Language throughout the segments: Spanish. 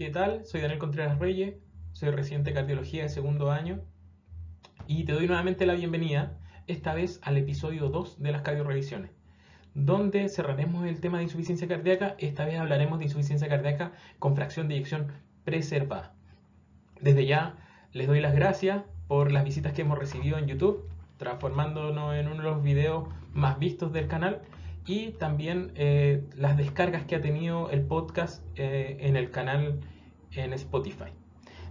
¿Qué tal? Soy Daniel Contreras Reyes, soy residente de cardiología de segundo año y te doy nuevamente la bienvenida, esta vez al episodio 2 de las cardiorevisiones, donde cerraremos el tema de insuficiencia cardíaca. Esta vez hablaremos de insuficiencia cardíaca con fracción de eyección preservada. Desde ya les doy las gracias por las visitas que hemos recibido en YouTube, transformándonos en uno de los videos más vistos del canal, y también las descargas que ha tenido el podcast en el canal en Spotify.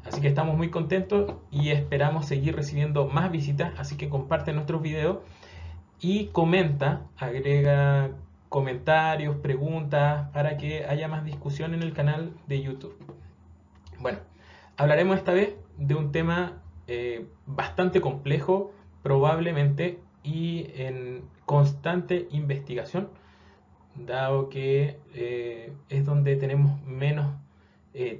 Así que estamos muy contentos y esperamos seguir recibiendo más visitas, así que comparte nuestros videos y comenta, agrega comentarios, preguntas, para que haya más discusión en el canal de YouTube. Bueno, hablaremos esta vez de un tema bastante complejo, probablemente, y en constante investigación, dado que es donde tenemos menos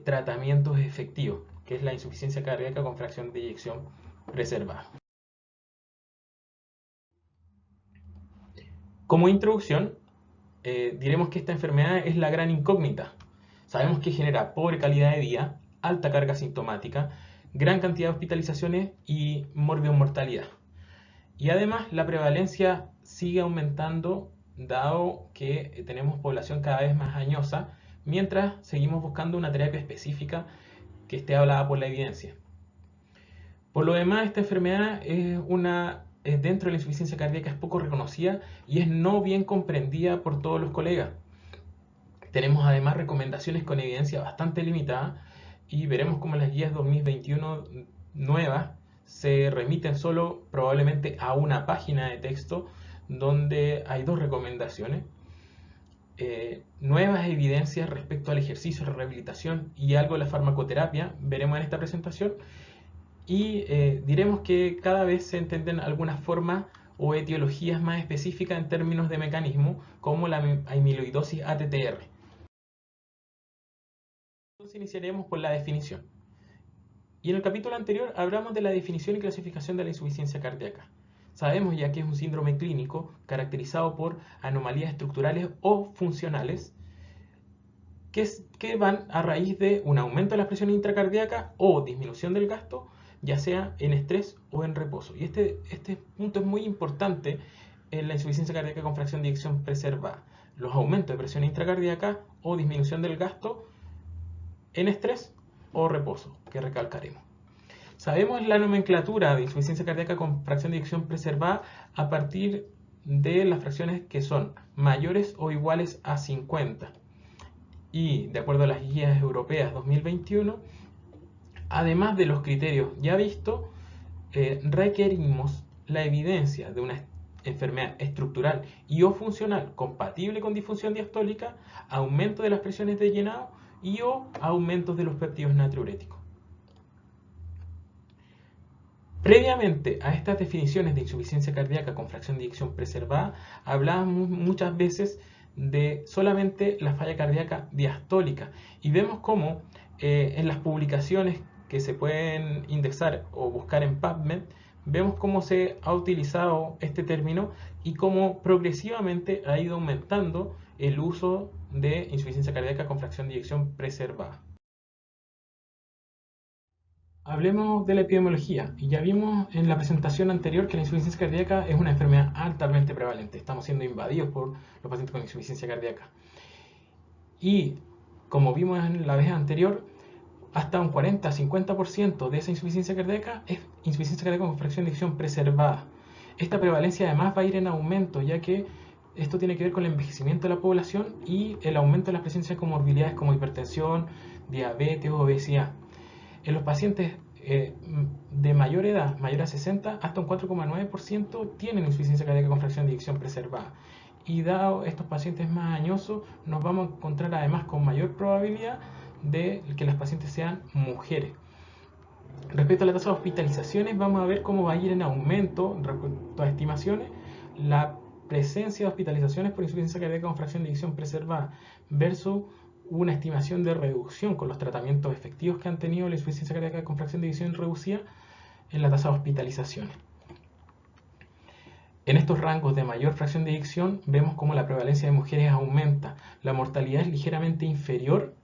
tratamientos efectivos, que es la insuficiencia cardíaca con fracción de eyección preservada. Como introducción, diremos que esta enfermedad es la gran incógnita. Sabemos que genera pobre calidad de vida, alta carga sintomática, gran cantidad de hospitalizaciones y mortalidad. Y además la prevalencia sigue aumentando, dado que tenemos población cada vez más añosa, mientras seguimos buscando una terapia específica que esté avalada por la evidencia. Por lo demás, esta enfermedad es dentro de la insuficiencia cardíaca es poco reconocida y es no bien comprendida por todos los colegas. Tenemos además recomendaciones con evidencia bastante limitada y veremos cómo las guías 2021 nuevas se remiten solo probablemente a una página de texto donde hay dos recomendaciones. Nuevas evidencias respecto al ejercicio, la rehabilitación y algo de la farmacoterapia veremos en esta presentación, y diremos que cada vez se entienden algunas formas o etiologías más específicas en términos de mecanismo, como la amiloidosis ATTR. Entonces iniciaremos por la definición. Y en el capítulo anterior hablamos de la definición y clasificación de la insuficiencia cardíaca. Sabemos ya que es un síndrome clínico caracterizado por anomalías estructurales o funcionales que van a raíz de un aumento de la presión intracardíaca o disminución del gasto, ya sea en estrés o en reposo. Y este punto es muy importante en la insuficiencia cardíaca con fracción de eyección preservada. Los aumentos de presión intracardíaca o disminución del gasto en estrés o reposo, que recalcaremos. Sabemos la nomenclatura de insuficiencia cardíaca con fracción de eyección preservada a partir de las fracciones que son mayores o iguales a 50. Y de acuerdo a las guías europeas 2021, además de los criterios ya vistos, requerimos la evidencia de una enfermedad estructural y o funcional compatible con disfunción diastólica, aumento de las presiones de llenado y o aumentos de los péptidos natriuréticos. Previamente a estas definiciones de insuficiencia cardíaca con fracción de eyección preservada, hablábamos muchas veces de solamente la falla cardíaca diastólica, y vemos cómo en las publicaciones que se pueden indexar o buscar en PubMed, vemos cómo se ha utilizado este término y cómo progresivamente ha ido aumentando el uso de insuficiencia cardíaca con fracción de eyección preservada. Hablemos de la epidemiología, y ya vimos en la presentación anterior que la insuficiencia cardíaca es una enfermedad altamente prevalente. Estamos siendo invadidos por los pacientes con insuficiencia cardíaca. Y como vimos en la vez anterior, hasta un 40-50% de esa insuficiencia cardíaca es insuficiencia cardíaca con fracción de eyección preservada. Esta prevalencia además va a ir en aumento, ya que esto tiene que ver con el envejecimiento de la población y el aumento de las presencias de comorbilidades como hipertensión, diabetes o obesidad. En los pacientes de mayor edad, mayor a 60, hasta un 4,9% tienen insuficiencia cardíaca con fracción de eyección preservada. Y dado estos pacientes más añosos, nos vamos a encontrar además con mayor probabilidad de que las pacientes sean mujeres. Respecto a la tasa de hospitalizaciones, vamos a ver cómo va a ir en aumento respecto a estimaciones la presencia de hospitalizaciones por insuficiencia cardíaca con fracción de eyección preservada versus una estimación de reducción con los tratamientos efectivos que han tenido la insuficiencia cardíaca con fracción de eyección reducida en la tasa de hospitalizaciones. En estos rangos de mayor fracción de eyección vemos cómo la prevalencia de mujeres aumenta, la mortalidad es ligeramente inferior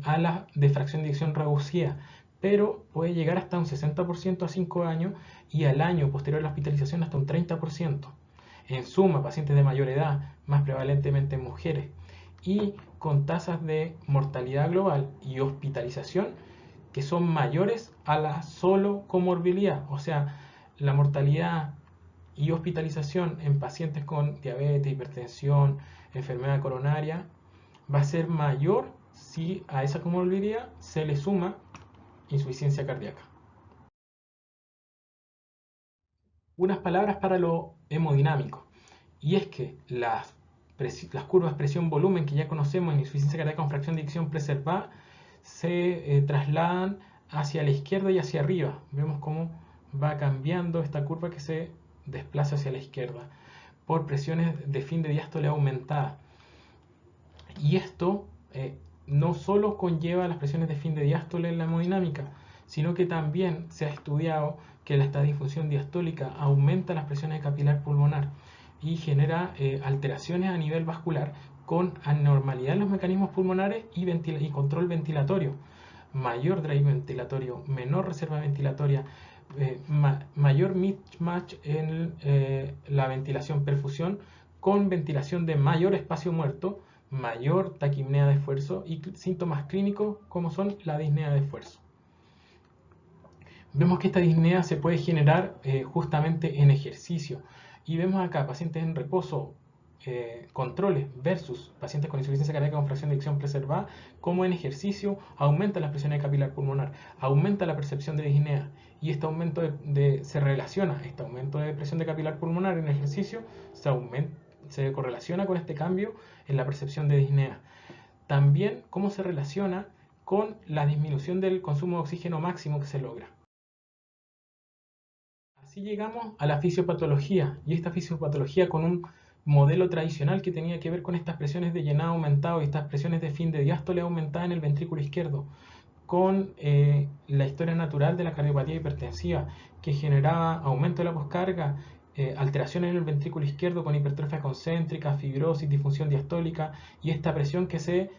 a la de fracción de eyección reducida, pero puede llegar hasta un 60% a 5 años y al año posterior a la hospitalización hasta un 30%. En suma, pacientes de mayor edad, más prevalentemente mujeres, y con tasas de mortalidad global y hospitalización que son mayores a la solo comorbilidad. O sea, la mortalidad y hospitalización en pacientes con diabetes, hipertensión, enfermedad coronaria va a ser mayor si a esa comorbilidad se le suma insuficiencia cardíaca. Unas palabras para lo hemodinámico, y es que las curvas presión-volumen que ya conocemos en insuficiencia cardíaca con fracción de eyección preservada se trasladan hacia la izquierda y hacia arriba. Vemos cómo va cambiando esta curva que se desplaza hacia la izquierda por presiones de fin de diástole aumentada. Y esto no solo conlleva las presiones de fin de diástole en la hemodinámica, sino que también se ha estudiado que esta disfunción diastólica aumenta las presiones de capilar pulmonar y genera alteraciones a nivel vascular con anormalidad en los mecanismos pulmonares y control ventilatorio. Mayor drive ventilatorio, menor reserva ventilatoria, mayor mismatch en la ventilación-perfusión con ventilación de mayor espacio muerto, mayor taquipnea de esfuerzo y síntomas clínicos como son la disnea de esfuerzo. Vemos que esta disnea se puede generar justamente en ejercicio y vemos acá pacientes en reposo, controles versus pacientes con insuficiencia cardíaca con fracción de eyección preservada, como en ejercicio aumenta la presión capilar pulmonar, aumenta la percepción de disnea y este aumento se relaciona, este aumento de presión de capilar pulmonar en ejercicio se correlaciona con este cambio en la percepción de disnea. También cómo se relaciona con la disminución del consumo de oxígeno máximo que se logra. Así llegamos a la fisiopatología, y esta fisiopatología con un modelo tradicional que tenía que ver con estas presiones de llenado aumentado y estas presiones de fin de diástole aumentada en el ventrículo izquierdo, con la historia natural de la cardiopatía hipertensiva, que generaba aumento de la poscarga, alteraciones en el ventrículo izquierdo con hipertrofia concéntrica, fibrosis, disfunción diastólica, y esta presión que se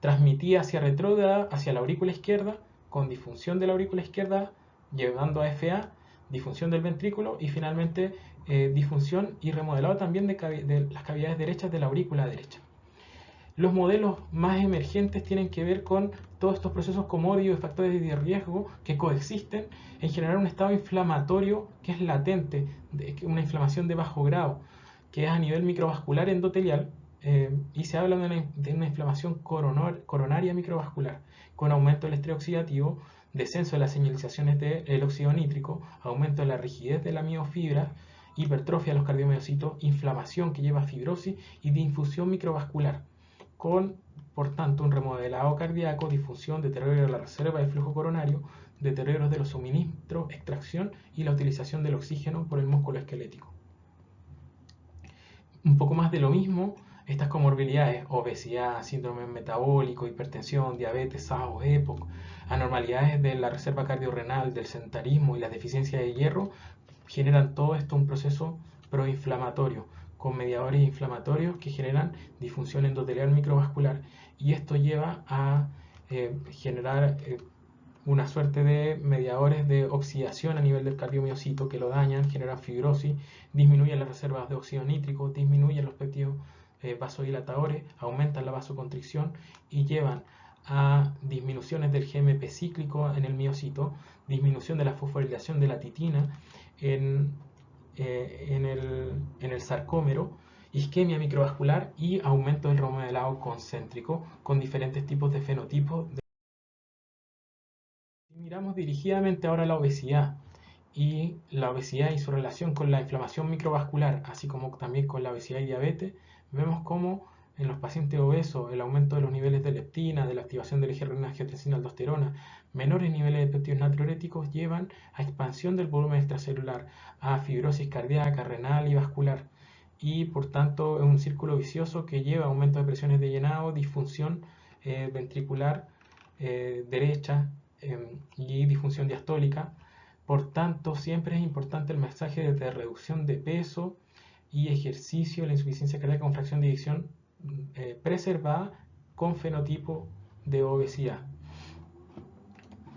transmitía hacia retrógrada, hacia la aurícula izquierda, con disfunción de la aurícula izquierda, llevando a FA, disfunción del ventrículo y finalmente disfunción y remodelado también de las cavidades derechas de la aurícula derecha. Los modelos más emergentes tienen que ver con todos estos procesos comórbidos y factores de riesgo que coexisten en generar un estado inflamatorio que es latente, una inflamación de bajo grado, que es a nivel microvascular endotelial, y se habla de una inflamación coronaria microvascular, con aumento del estrés oxidativo, descenso de las señalizaciones del óxido nítrico, aumento de la rigidez de la miofibra, hipertrofia de los cardiomiocitos, inflamación que lleva a fibrosis y difusión microvascular, con, por tanto, un remodelado cardíaco, difusión, deterioro de la reserva de flujo coronario, deterioros de los suministros, extracción y la utilización del oxígeno por el músculo esquelético. Un poco más de lo mismo, estas comorbilidades, obesidad, síndrome metabólico, hipertensión, diabetes, SAO, EPOC, anormalidades de la reserva cardiorrenal, del sedentarismo y las deficiencias de hierro, generan todo esto un proceso proinflamatorio, con mediadores inflamatorios que generan disfunción endotelial microvascular, y esto lleva a generar una suerte de mediadores de oxidación a nivel del cardiomiocito que lo dañan, generan fibrosis, disminuyen las reservas de óxido nítrico, disminuyen los péptidos vasodilatadores, aumentan la vasoconstricción y llevan a disminuciones del GMP cíclico en el miocito, disminución de la fosforilación de la titina en el sarcómero, isquemia microvascular y aumento del remodelado concéntrico con diferentes tipos de fenotipos. Miramos dirigidamente ahora la obesidad y su relación con la inflamación microvascular, así como también con la obesidad y diabetes, vemos cómo en los pacientes obesos el aumento de los niveles de leptina, de la activación del eje renina-angiotensina-aldosterona, menores niveles de péptidos natriuréticos llevan a expansión del volumen extracelular, a fibrosis cardíaca, renal y vascular, y por tanto es un círculo vicioso que lleva a aumento de presiones de llenado, disfunción ventricular derecha y disfunción diastólica. Por tanto, siempre es importante el mensaje de reducción de peso y ejercicio, la insuficiencia cardíaca con fracción de eyección preservada con fenotipo de obesidad.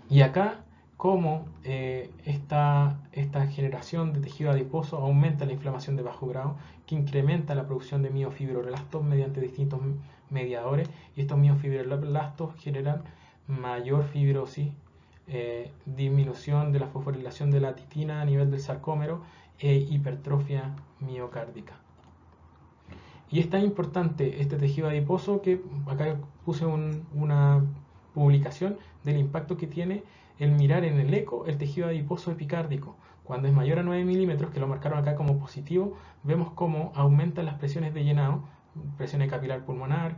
Y acá, como esta generación de tejido adiposo aumenta la inflamación de bajo grado, que incrementa la producción de miofibroblastos mediante distintos mediadores, y estos miofibroblastos generan mayor fibrosis, disminución de la fosforilación de la titina a nivel del sarcómero e hipertrofia miocárdica. Y es tan importante este tejido adiposo que acá puse una publicación del impacto que tiene el mirar en el eco el tejido adiposo epicárdico. Cuando es mayor a 9 milímetros, que lo marcaron acá como positivo, vemos cómo aumentan las presiones de llenado, presiones capilar pulmonar,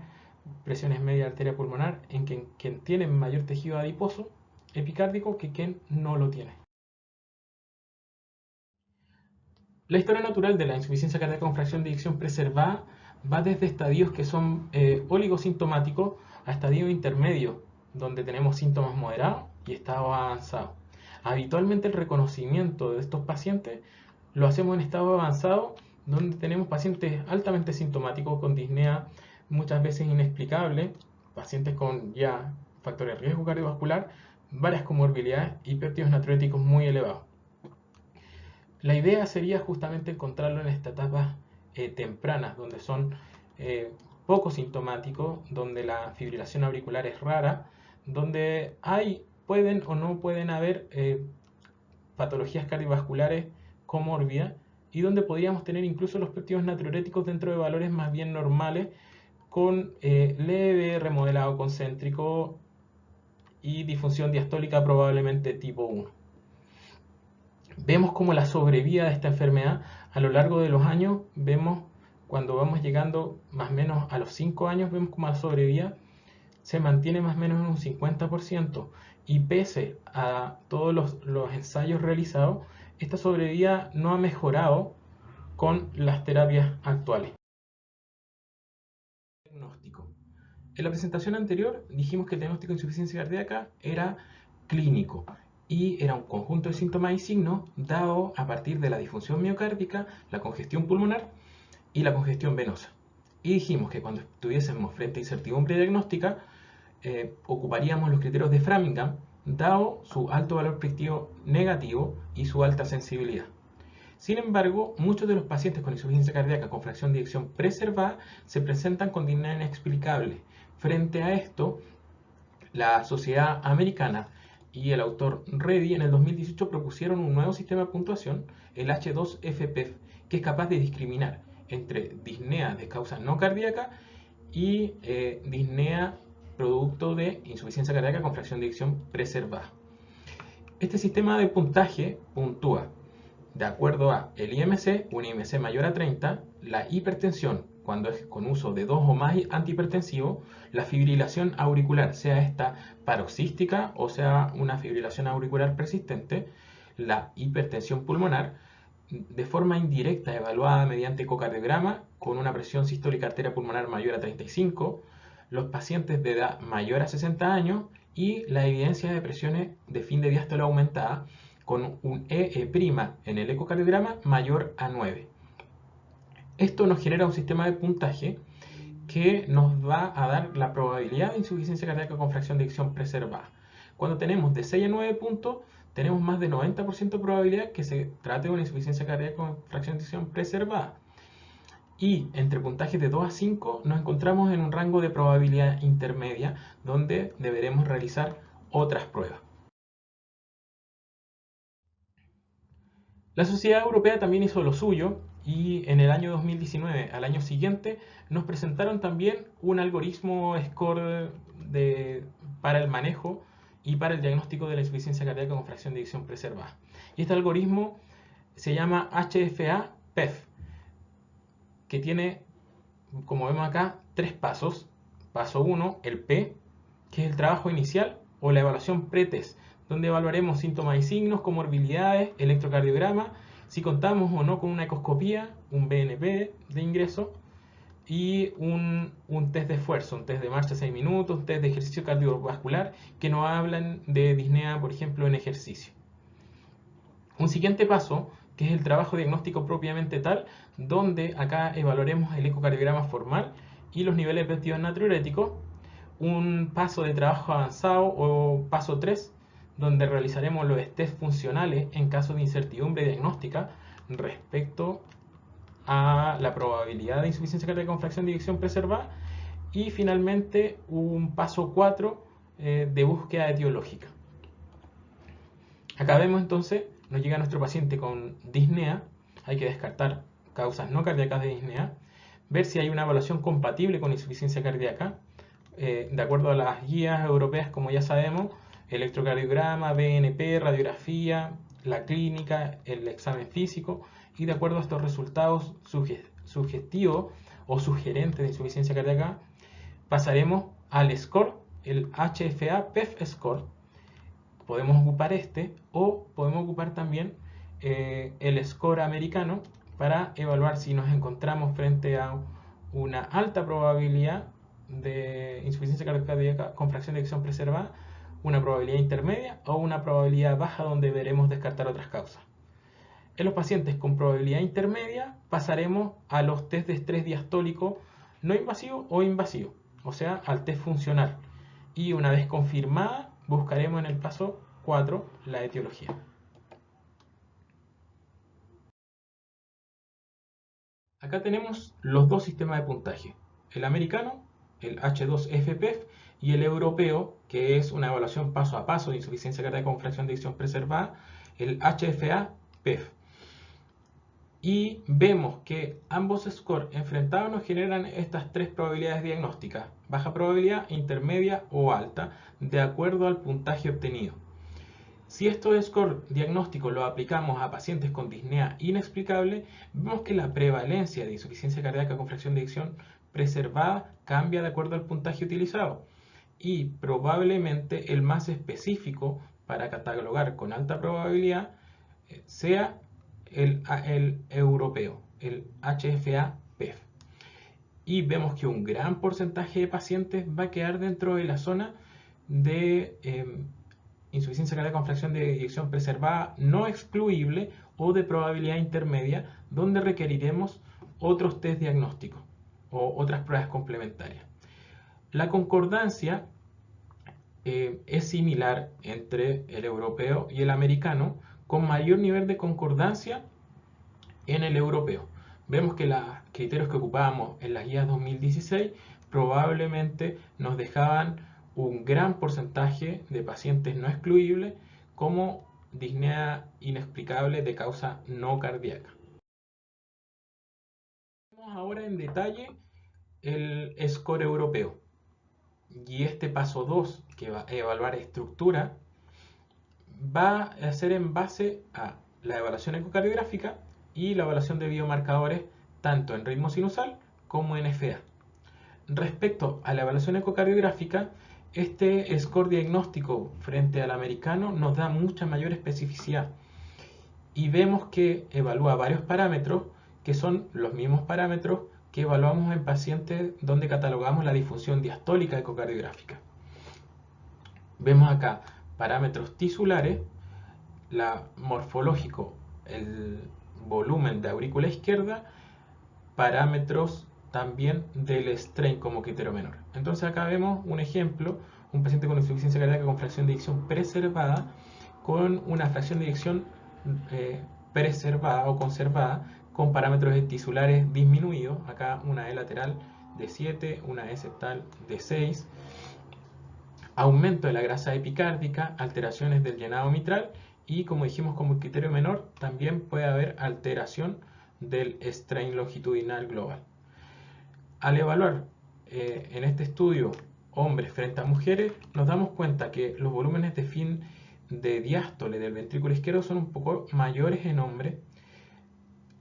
presiones media arteria pulmonar, en quien tiene mayor tejido adiposo epicárdico que quien no lo tiene. La historia natural de la insuficiencia cardíaca con fracción de eyección preservada va desde estadios que son oligosintomáticos a estadios intermedios, donde tenemos síntomas moderados y estados avanzados. Habitualmente el reconocimiento de estos pacientes lo hacemos en estado avanzado, donde tenemos pacientes altamente sintomáticos con disnea muchas veces inexplicable, pacientes con ya factores de riesgo cardiovascular, varias comorbilidades y péptidos natriuréticos muy elevados. La idea sería justamente encontrarlo en estas etapas tempranas, donde son poco sintomáticos, donde la fibrilación auricular es rara, donde pueden o no pueden haber patologías cardiovasculares comórbidas y donde podríamos tener incluso los péptidos natriuréticos dentro de valores más bien normales con leve remodelado concéntrico y disfunción diastólica probablemente tipo 1. Vemos como la sobrevida de esta enfermedad a lo largo de los años, vemos cuando vamos llegando más o menos a los 5 años, vemos como la sobrevida se mantiene más o menos en un 50%, y pese a todos los ensayos realizados, esta sobrevida no ha mejorado con las terapias actuales. Diagnóstico. En la presentación anterior dijimos que el diagnóstico de insuficiencia cardíaca era clínico y era un conjunto de síntomas y signos dado a partir de la disfunción miocárdica, la congestión pulmonar y la congestión venosa. Y dijimos que cuando estuviésemos frente a incertidumbre diagnóstica, ocuparíamos los criterios de Framingham, dado su alto valor predictivo negativo y su alta sensibilidad. Sin embargo, muchos de los pacientes con insuficiencia cardíaca con fracción de eyección preservada se presentan con disnea inexplicable. Frente a esto, la Sociedad Americana y el autor Reddy en el 2018 propusieron un nuevo sistema de puntuación, el H2FPEF, que es capaz de discriminar entre disnea de causa no cardíaca y disnea producto de insuficiencia cardíaca con fracción de eyección preservada. Este sistema de puntaje puntúa de acuerdo a el IMC, un IMC mayor a 30, la hipertensión cuando es con uso de 2 o más antihipertensivos, la fibrilación auricular, sea esta paroxística o sea una fibrilación auricular persistente, la hipertensión pulmonar, de forma indirecta evaluada mediante ecocardiograma con una presión sistólica arteria pulmonar mayor a 35, los pacientes de edad mayor a 60 años y la evidencia de presiones de fin de diástole aumentada con un EE' en el ecocardiograma mayor a 9. Esto nos genera un sistema de puntaje que nos va a dar la probabilidad de insuficiencia cardíaca con fracción de eyección preservada. Cuando tenemos de 6 a 9 puntos, tenemos más de 90% de probabilidad que se trate de una insuficiencia cardíaca con fracción de eyección preservada. Y entre puntajes de 2 a 5 nos encontramos en un rango de probabilidad intermedia donde deberemos realizar otras pruebas. La Sociedad Europea también hizo lo suyo y en el año 2019, al año siguiente, nos presentaron también un algoritmo SCORE para el manejo y para el diagnóstico de la insuficiencia cardíaca con fracción de eyección preservada. Y este algoritmo se llama HFA-PEF, que tiene, como vemos acá, 3 pasos. Paso 1, el P, que es el trabajo inicial o la evaluación pretest, donde evaluaremos síntomas y signos, comorbilidades, electrocardiograma, si contamos o no con una ecoscopía, un BNP de ingreso y un test de esfuerzo, un test de marcha 6 minutos, un test de ejercicio cardiovascular, que nos hablan de disnea, por ejemplo, en ejercicio. Un siguiente paso, que es el trabajo diagnóstico propiamente tal, donde acá evaluaremos el ecocardiograma formal y los niveles de péptidos natriuréticos. un paso de trabajo avanzado o paso 3, donde realizaremos los test funcionales en caso de incertidumbre diagnóstica respecto a la probabilidad de insuficiencia cardíaca con fracción de eyección preservada. Y finalmente un paso 4 de búsqueda etiológica. Acá vemos entonces, nos llega nuestro paciente con disnea, hay que descartar causas no cardíacas de disnea, ver si hay una evaluación compatible con insuficiencia cardíaca, de acuerdo a las guías europeas, como ya sabemos, electrocardiograma, BNP, radiografía, la clínica, el examen físico, y de acuerdo a estos resultados sugestivos o sugerentes de insuficiencia cardíaca, pasaremos al score, el HFA-PEF score. Podemos ocupar este o podemos ocupar también el score americano para evaluar si nos encontramos frente a una alta probabilidad de insuficiencia cardíaca con fracción de eyección preservada, una probabilidad intermedia o una probabilidad baja donde veremos descartar otras causas. En los pacientes con probabilidad intermedia pasaremos a los test de estrés diastólico no invasivo o invasivo, o sea, al test funcional. Y una vez confirmada, buscaremos en el paso 4 la etiología. Acá tenemos los dos sistemas de puntaje, el americano, el H2FPEF, y el europeo, que es una evaluación paso a paso de insuficiencia cardíaca con fracción de eyección preservada, el HFA-PEF. Y vemos que ambos scores enfrentados nos generan estas tres probabilidades diagnósticas, baja probabilidad, intermedia o alta, de acuerdo al puntaje obtenido. Si estos scores diagnósticos los aplicamos a pacientes con disnea inexplicable, vemos que la prevalencia de insuficiencia cardíaca con fracción de eyección preservada cambia de acuerdo al puntaje utilizado, y probablemente el más específico para catalogar con alta probabilidad sea el europeo, el HFA-PEF. Y vemos que un gran porcentaje de pacientes va a quedar dentro de la zona de insuficiencia cardíaca con fracción de eyección preservada no excluible o de probabilidad intermedia, donde requeriremos otros test diagnósticos o otras pruebas complementarias. La concordancia es similar entre el europeo y el americano, con mayor nivel de concordancia en el europeo. Vemos que los criterios que ocupábamos en las guías 2016 probablemente nos dejaban un gran porcentaje de pacientes no excluibles como disnea inexplicable de causa no cardíaca. Vemos ahora en detalle el score europeo. Y este paso 2, que va a evaluar estructura, va a ser en base a la evaluación ecocardiográfica y la evaluación de biomarcadores tanto en ritmo sinusal como en FA. Respecto a la evaluación ecocardiográfica, este score diagnóstico frente al americano nos da mucha mayor especificidad y vemos que evalúa varios parámetros que son los mismos parámetros que evaluamos en pacientes donde catalogamos la disfunción diastólica ecocardiográfica. Vemos acá parámetros tisulares, la morfológico, el volumen de aurícula izquierda, parámetros también del strain como criterio menor. Entonces acá vemos un ejemplo, un paciente con insuficiencia cardíaca con fracción de eyección preservada, con una fracción de eyección preservada o conservada, con parámetros tisulares disminuidos, acá una E lateral de 7, una E septal de 6, aumento de la grasa epicárdica, alteraciones del llenado mitral y, como dijimos como criterio menor, también puede haber alteración del strain longitudinal global. Al evaluar en este estudio hombres frente a mujeres, nos damos cuenta que los volúmenes de fin de diástole del ventrículo izquierdo son un poco mayores en hombres,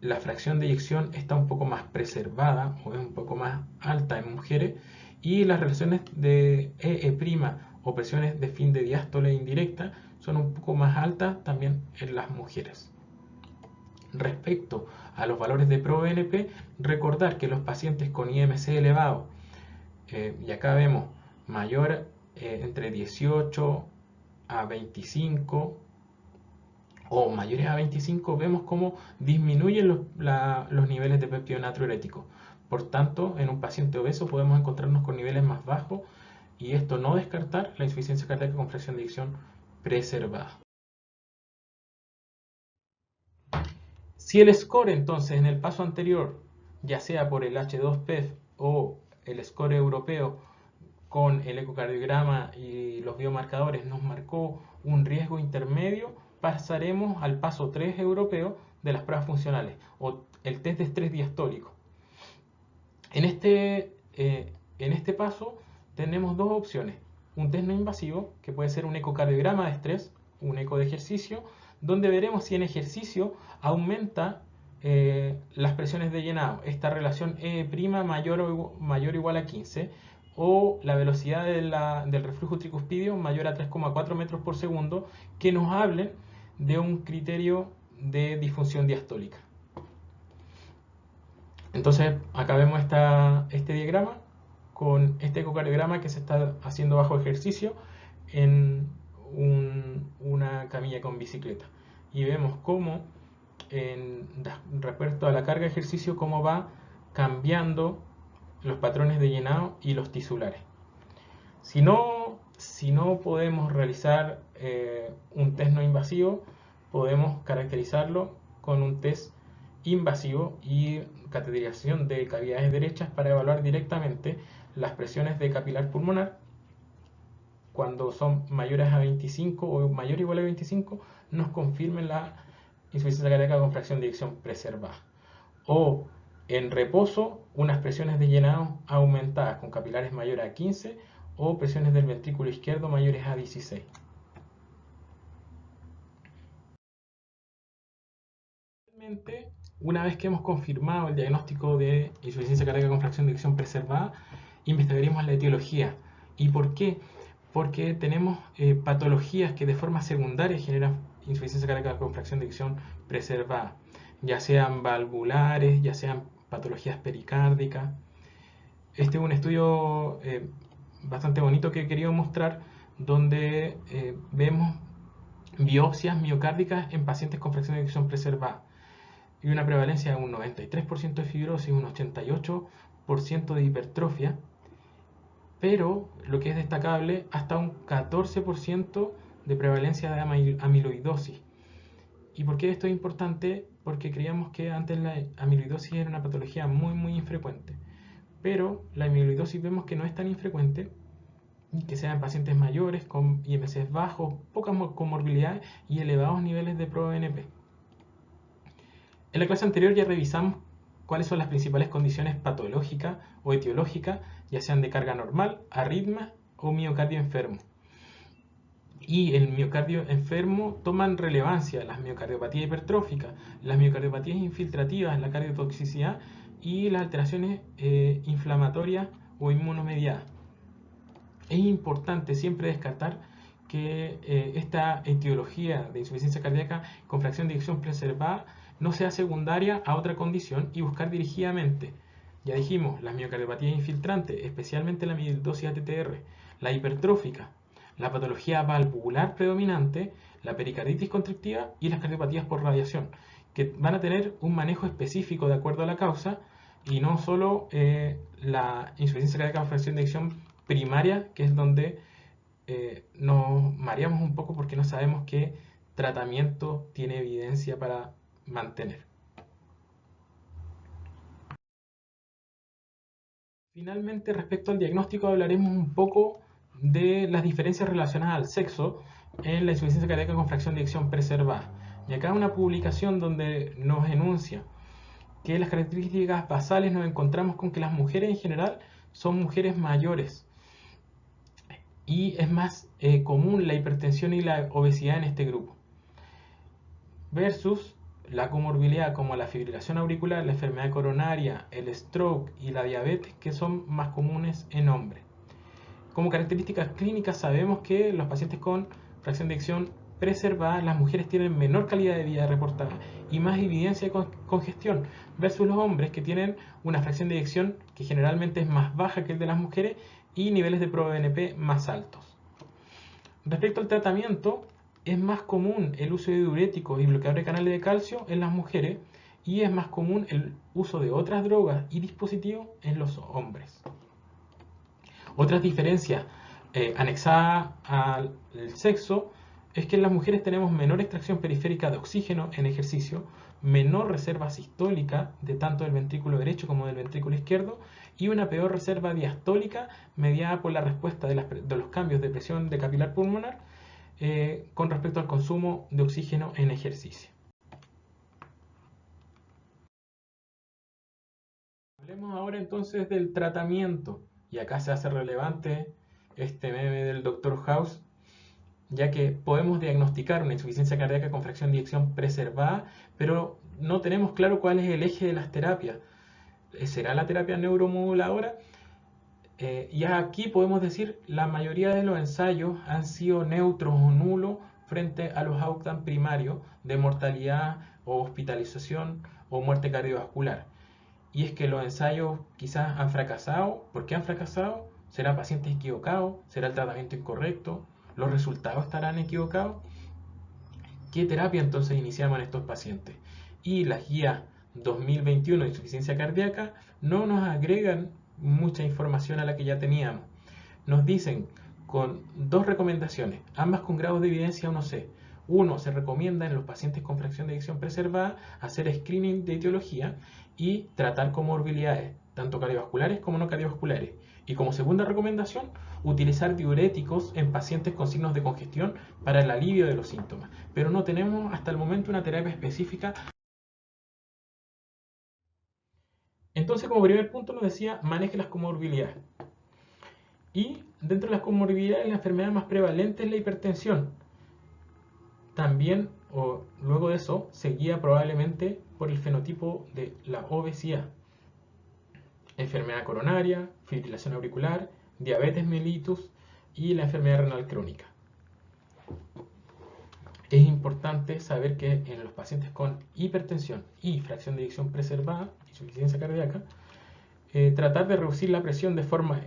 la fracción de eyección está un poco más preservada o es un poco más alta en mujeres, y las relaciones de EE' o presiones de fin de diástole indirecta son un poco más altas también en las mujeres. Respecto a los valores de ProBNP, recordar que los pacientes con IMC elevado, y acá vemos mayor entre 18 a 25 o mayores a 25, vemos cómo disminuyen los niveles de péptido natriurético. Por tanto, en un paciente obeso podemos encontrarnos con niveles más bajos y esto no descartar la insuficiencia cardíaca con fracción de eyección preservada. Si el score entonces en el paso anterior, ya sea por el H2PEF o el score europeo con el ecocardiograma y los biomarcadores nos marcó un riesgo intermedio, pasaremos al paso 3 europeo de las pruebas funcionales o el test de estrés diastólico. En este paso tenemos dos opciones: un test no invasivo, que puede ser un ecocardiograma de estrés, un eco de ejercicio, donde veremos si en ejercicio aumenta las presiones de llenado, esta relación E' mayor o igual a 15, o la velocidad del reflujo tricuspidio mayor a 3,4 metros por segundo, que nos hablen de un criterio de disfunción diastólica. Entonces acá vemos este diagrama con este ecocardiograma que se está haciendo bajo ejercicio en una camilla con bicicleta, y vemos cómo respecto a la carga de ejercicio cómo va cambiando los patrones de llenado y los tisulares. Si no podemos realizar un test no invasivo, podemos caracterizarlo con un test invasivo y cateterización de cavidades derechas para evaluar directamente las presiones de capilar pulmonar. Cuando son mayores a 25 o mayor o igual a 25, nos confirmen la insuficiencia cardíaca con fracción de eyección preservada. O en reposo, unas presiones de llenado aumentadas con capilares mayores a 15 o presiones del ventrículo izquierdo mayores a 16. Una vez que hemos confirmado el diagnóstico de insuficiencia cardíaca con fracción de eyección preservada, investigaremos la etiología. ¿Y por qué? Porque tenemos patologías que de forma secundaria generan insuficiencia cardíaca con fracción de eyección preservada, ya sean valvulares, ya sean patologías pericárdicas. Este es un estudio bastante bonito que he querido mostrar, donde vemos biopsias miocárdicas en pacientes con fracción de eyección preservada y una prevalencia de un 93% de fibrosis y un 88% de hipertrofia, pero lo que es destacable, hasta un 14% de prevalencia de amiloidosis. ¿Y por qué esto es importante? Porque creíamos que antes la amiloidosis era una patología muy infrecuente, pero la amiloidosis vemos que no es tan infrecuente, y que sean pacientes mayores con IMCs bajos, pocas comorbilidades y elevados niveles de ProBNP. En la clase anterior ya revisamos cuáles son las principales condiciones patológicas o etiológicas, ya sean de carga normal, arritmia o miocardio enfermo. Y el miocardio enfermo toman relevancia las miocardiopatías hipertróficas, las miocardiopatías infiltrativas, la cardiotoxicidad y las alteraciones inflamatorias o inmunomediadas. Es importante siempre descartar que esta etiología de insuficiencia cardíaca con fracción de eyección preservada no sea secundaria a otra condición y buscar dirigidamente. Ya dijimos, las miocardiopatías infiltrantes, especialmente la amiloidosis ATTR, la hipertrófica, la patología valvular predominante, la pericarditis constrictiva y las cardiopatías por radiación, que van a tener un manejo específico de acuerdo a la causa y no solo la insuficiencia cardíaca con fracción de eyección primaria, que es donde nos mareamos un poco porque no sabemos qué tratamiento tiene evidencia para mantener. Finalmente, respecto al diagnóstico, hablaremos un poco de las diferencias relacionadas al sexo en la insuficiencia cardíaca con fracción de eyección preservada. Y acá una publicación donde nos enuncia que las características basales nos encontramos con que las mujeres en general son mujeres mayores y es más común la hipertensión y la obesidad en este grupo, versus la comorbilidad como la fibrilación auricular, la enfermedad coronaria, el stroke y la diabetes, que son más comunes en hombres. Como características clínicas sabemos que los pacientes con fracción de eyección preservada, las mujeres tienen menor calidad de vida reportada y más evidencia de congestión, versus los hombres que tienen una fracción de eyección que generalmente es más baja que el de las mujeres y niveles de ProBNP más altos. Respecto al tratamiento, es más común el uso de diuréticos y bloqueadores de canales de calcio en las mujeres y es más común el uso de otras drogas y dispositivos en los hombres. Otras diferencias anexada al sexo, es que en las mujeres tenemos menor extracción periférica de oxígeno en ejercicio, menor reserva sistólica de tanto del ventrículo derecho como del ventrículo izquierdo y una peor reserva diastólica mediada por la respuesta de los cambios de presión de capilar pulmonar con respecto al consumo de oxígeno en ejercicio. Hablemos ahora entonces del tratamiento, y acá se hace relevante este meme del Dr. House, ya que podemos diagnosticar una insuficiencia cardíaca con fracción de eyección preservada, pero no tenemos claro cuál es el eje de las terapias. ¿Será la terapia neuromoduladora? Y aquí podemos decir la mayoría de los ensayos han sido neutros o nulos frente a los outcomes primarios de mortalidad o hospitalización o muerte cardiovascular. Y es que los ensayos quizás han fracasado. ¿Por qué han fracasado? ¿Serán pacientes equivocados? ¿Será el tratamiento incorrecto? ¿Los resultados estarán equivocados? ¿Qué terapia entonces iniciamos en estos pacientes? Y las guías 2021 de insuficiencia cardíaca no nos agregan mucha información a la que ya teníamos. Nos dicen con dos recomendaciones, ambas con grados de evidencia 1C. Uno, se recomienda en los pacientes con fracción de eyección preservada hacer screening de etiología y tratar comorbilidades, tanto cardiovasculares como no cardiovasculares. Y como segunda recomendación, utilizar diuréticos en pacientes con signos de congestión para el alivio de los síntomas. Pero no tenemos hasta el momento una terapia específica. Entonces, como primer punto nos decía, maneje las comorbilidades. Y dentro de las comorbilidades, la enfermedad más prevalente es la hipertensión. También, o luego de eso, se guía probablemente por el fenotipo de la obesidad. Enfermedad coronaria, fibrilación auricular, diabetes mellitus y la enfermedad renal crónica. Es importante saber que en los pacientes con hipertensión y fracción de eyección preservada, insuficiencia cardíaca, tratar de reducir la presión de forma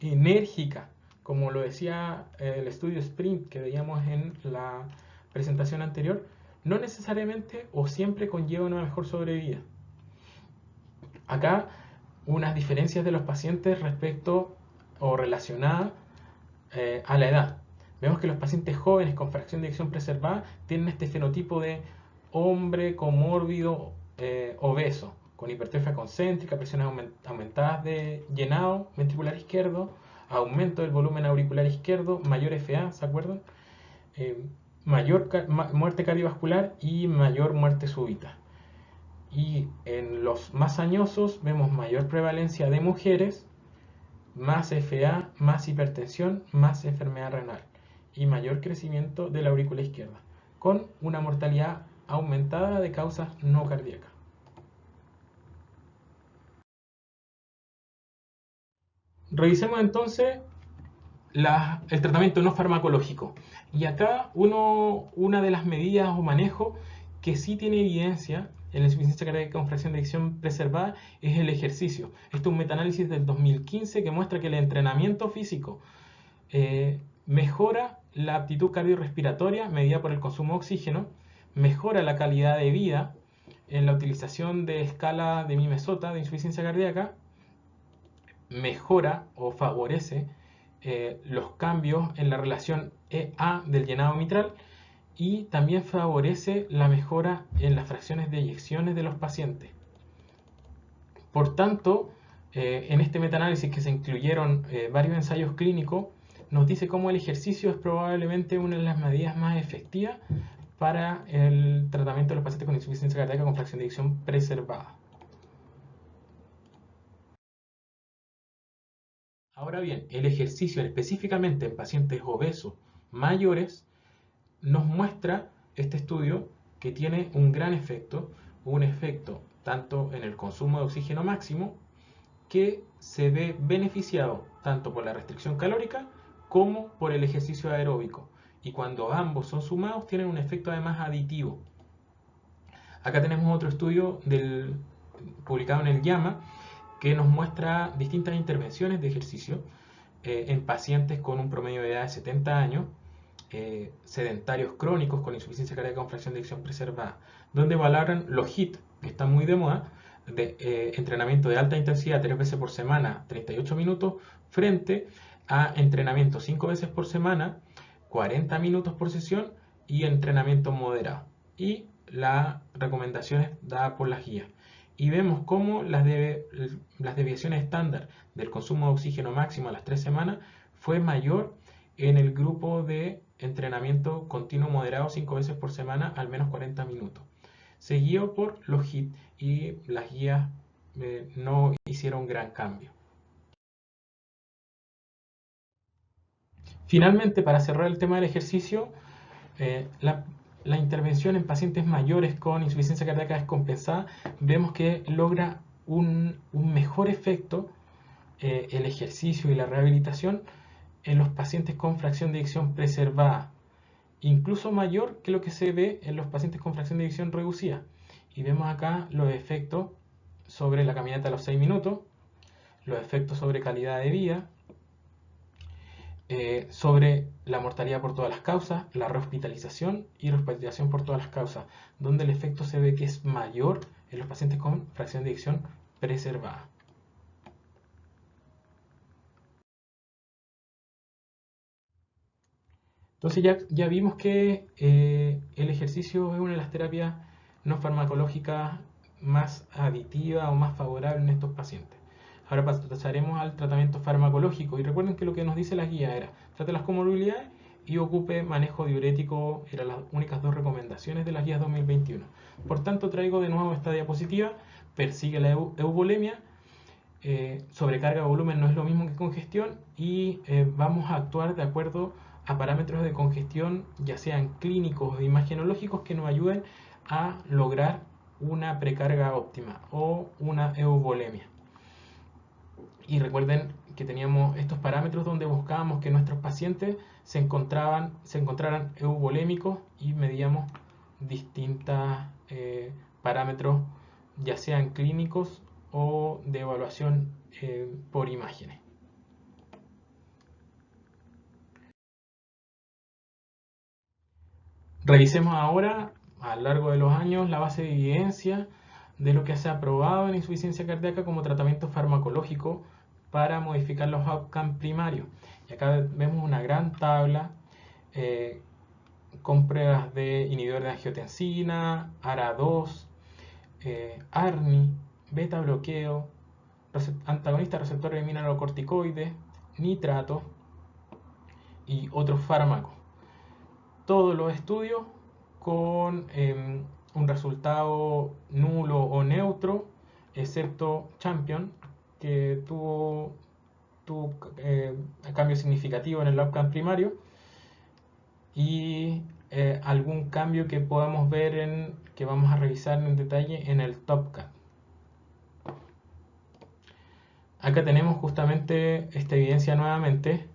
enérgica, como lo decía el estudio SPRINT que veíamos en la presentación anterior, no necesariamente o siempre conlleva una mejor sobrevida. Acá unas diferencias de los pacientes respecto o relacionadas a la edad. Vemos que los pacientes jóvenes con fracción de eyección preservada tienen este fenotipo de hombre comórbido obeso, con hipertrofia concéntrica, presiones aumentadas de llenado ventricular izquierdo, aumento del volumen auricular izquierdo, mayor FA, ¿se acuerdan? Mayor muerte cardiovascular y mayor muerte súbita. Y en los más añosos vemos mayor prevalencia de mujeres, más FA, más hipertensión, más enfermedad renal y mayor crecimiento de la aurícula izquierda, con una mortalidad aumentada de causas no cardíacas. Revisemos entonces el tratamiento no farmacológico. Y acá una de las medidas o manejo que sí tiene evidencia en la insuficiencia cardíaca con fracción de eyección preservada es el ejercicio. Esto es un metaanálisis del 2015 que muestra que el entrenamiento físico mejora la aptitud cardiorrespiratoria medida por el consumo de oxígeno, mejora la calidad de vida en la utilización de escala de Minnesota de insuficiencia cardíaca, mejora o favorece los cambios en la relación EA del llenado mitral y también favorece la mejora en las fracciones de eyecciones de los pacientes. Por tanto, en este metaanálisis que se incluyeron varios ensayos clínicos, nos dice cómo el ejercicio es probablemente una de las medidas más efectivas para el tratamiento de los pacientes con insuficiencia cardíaca con fracción de eyección preservada. Ahora bien, el ejercicio específicamente en pacientes obesos mayores nos muestra este estudio que tiene un gran efecto, un efecto tanto en el consumo de oxígeno máximo, que se ve beneficiado tanto por la restricción calórica como por el ejercicio aeróbico. Y cuando ambos son sumados tienen un efecto además aditivo. Acá tenemos otro estudio publicado en el JAMA que nos muestra distintas intervenciones de ejercicio en pacientes con un promedio de edad de 70 años, sedentarios crónicos con insuficiencia cardíaca con fracción de eyección preservada, donde valoran los HIIT, que están muy de moda, de entrenamiento de alta intensidad 3 veces por semana, 38 minutos, frente a entrenamiento 5 veces por semana, 40 minutos por sesión y entrenamiento moderado. Y las recomendaciones dadas por las guías. Y vemos cómo las desviaciones estándar del consumo de oxígeno máximo a las 3 semanas fue mayor en el grupo de entrenamiento continuo moderado 5 veces por semana al menos 40 minutos. Seguido por los HIIT, y las guías no hicieron gran cambio. Finalmente, para cerrar el tema del ejercicio, la intervención en pacientes mayores con insuficiencia cardíaca descompensada, vemos que logra un mejor efecto el ejercicio y la rehabilitación en los pacientes con fracción de eyección preservada, incluso mayor que lo que se ve en los pacientes con fracción de eyección reducida. Y vemos acá los efectos sobre la caminata a los 6 minutos, los efectos sobre calidad de vida, sobre la mortalidad por todas las causas, la rehospitalización y rehospitalización por todas las causas, donde el efecto se ve que es mayor en los pacientes con fracción de eyección preservada. Entonces ya vimos que el ejercicio es una de las terapias no farmacológicas más aditivas o más favorables en estos pacientes. Ahora pasaremos al tratamiento farmacológico, y recuerden que lo que nos dice la guía era trate las comorbilidades y ocupe manejo diurético, eran las únicas dos recomendaciones de las guías 2021. Por tanto, traigo de nuevo esta diapositiva. Persigue la euvolemia, sobrecarga de volumen no es lo mismo que congestión, y vamos a actuar de acuerdo a parámetros de congestión, ya sean clínicos o imagenológicos, que nos ayuden a lograr una precarga óptima o una euvolemia. Y recuerden que teníamos estos parámetros donde buscábamos que nuestros pacientes se encontraran euvolémicos, y medíamos distintos parámetros, ya sean clínicos o de evaluación por imágenes. Revisemos ahora, a lo largo de los años, la base de evidencia de lo que se ha probado en insuficiencia cardíaca como tratamiento farmacológico para modificar los outcomes primarios. Y acá vemos una gran tabla con pruebas de inhibidor de angiotensina, ARA2, ARNI, beta bloqueo, antagonista receptor de mineralocorticoides, nitratos y otros fármacos. Todos los estudios con un resultado nulo o neutro, excepto Champion, que tuvo cambio significativo en el outcome primario, y algún cambio que podamos ver que vamos a revisar en detalle en el TopCat. Acá tenemos justamente esta evidencia nuevamente.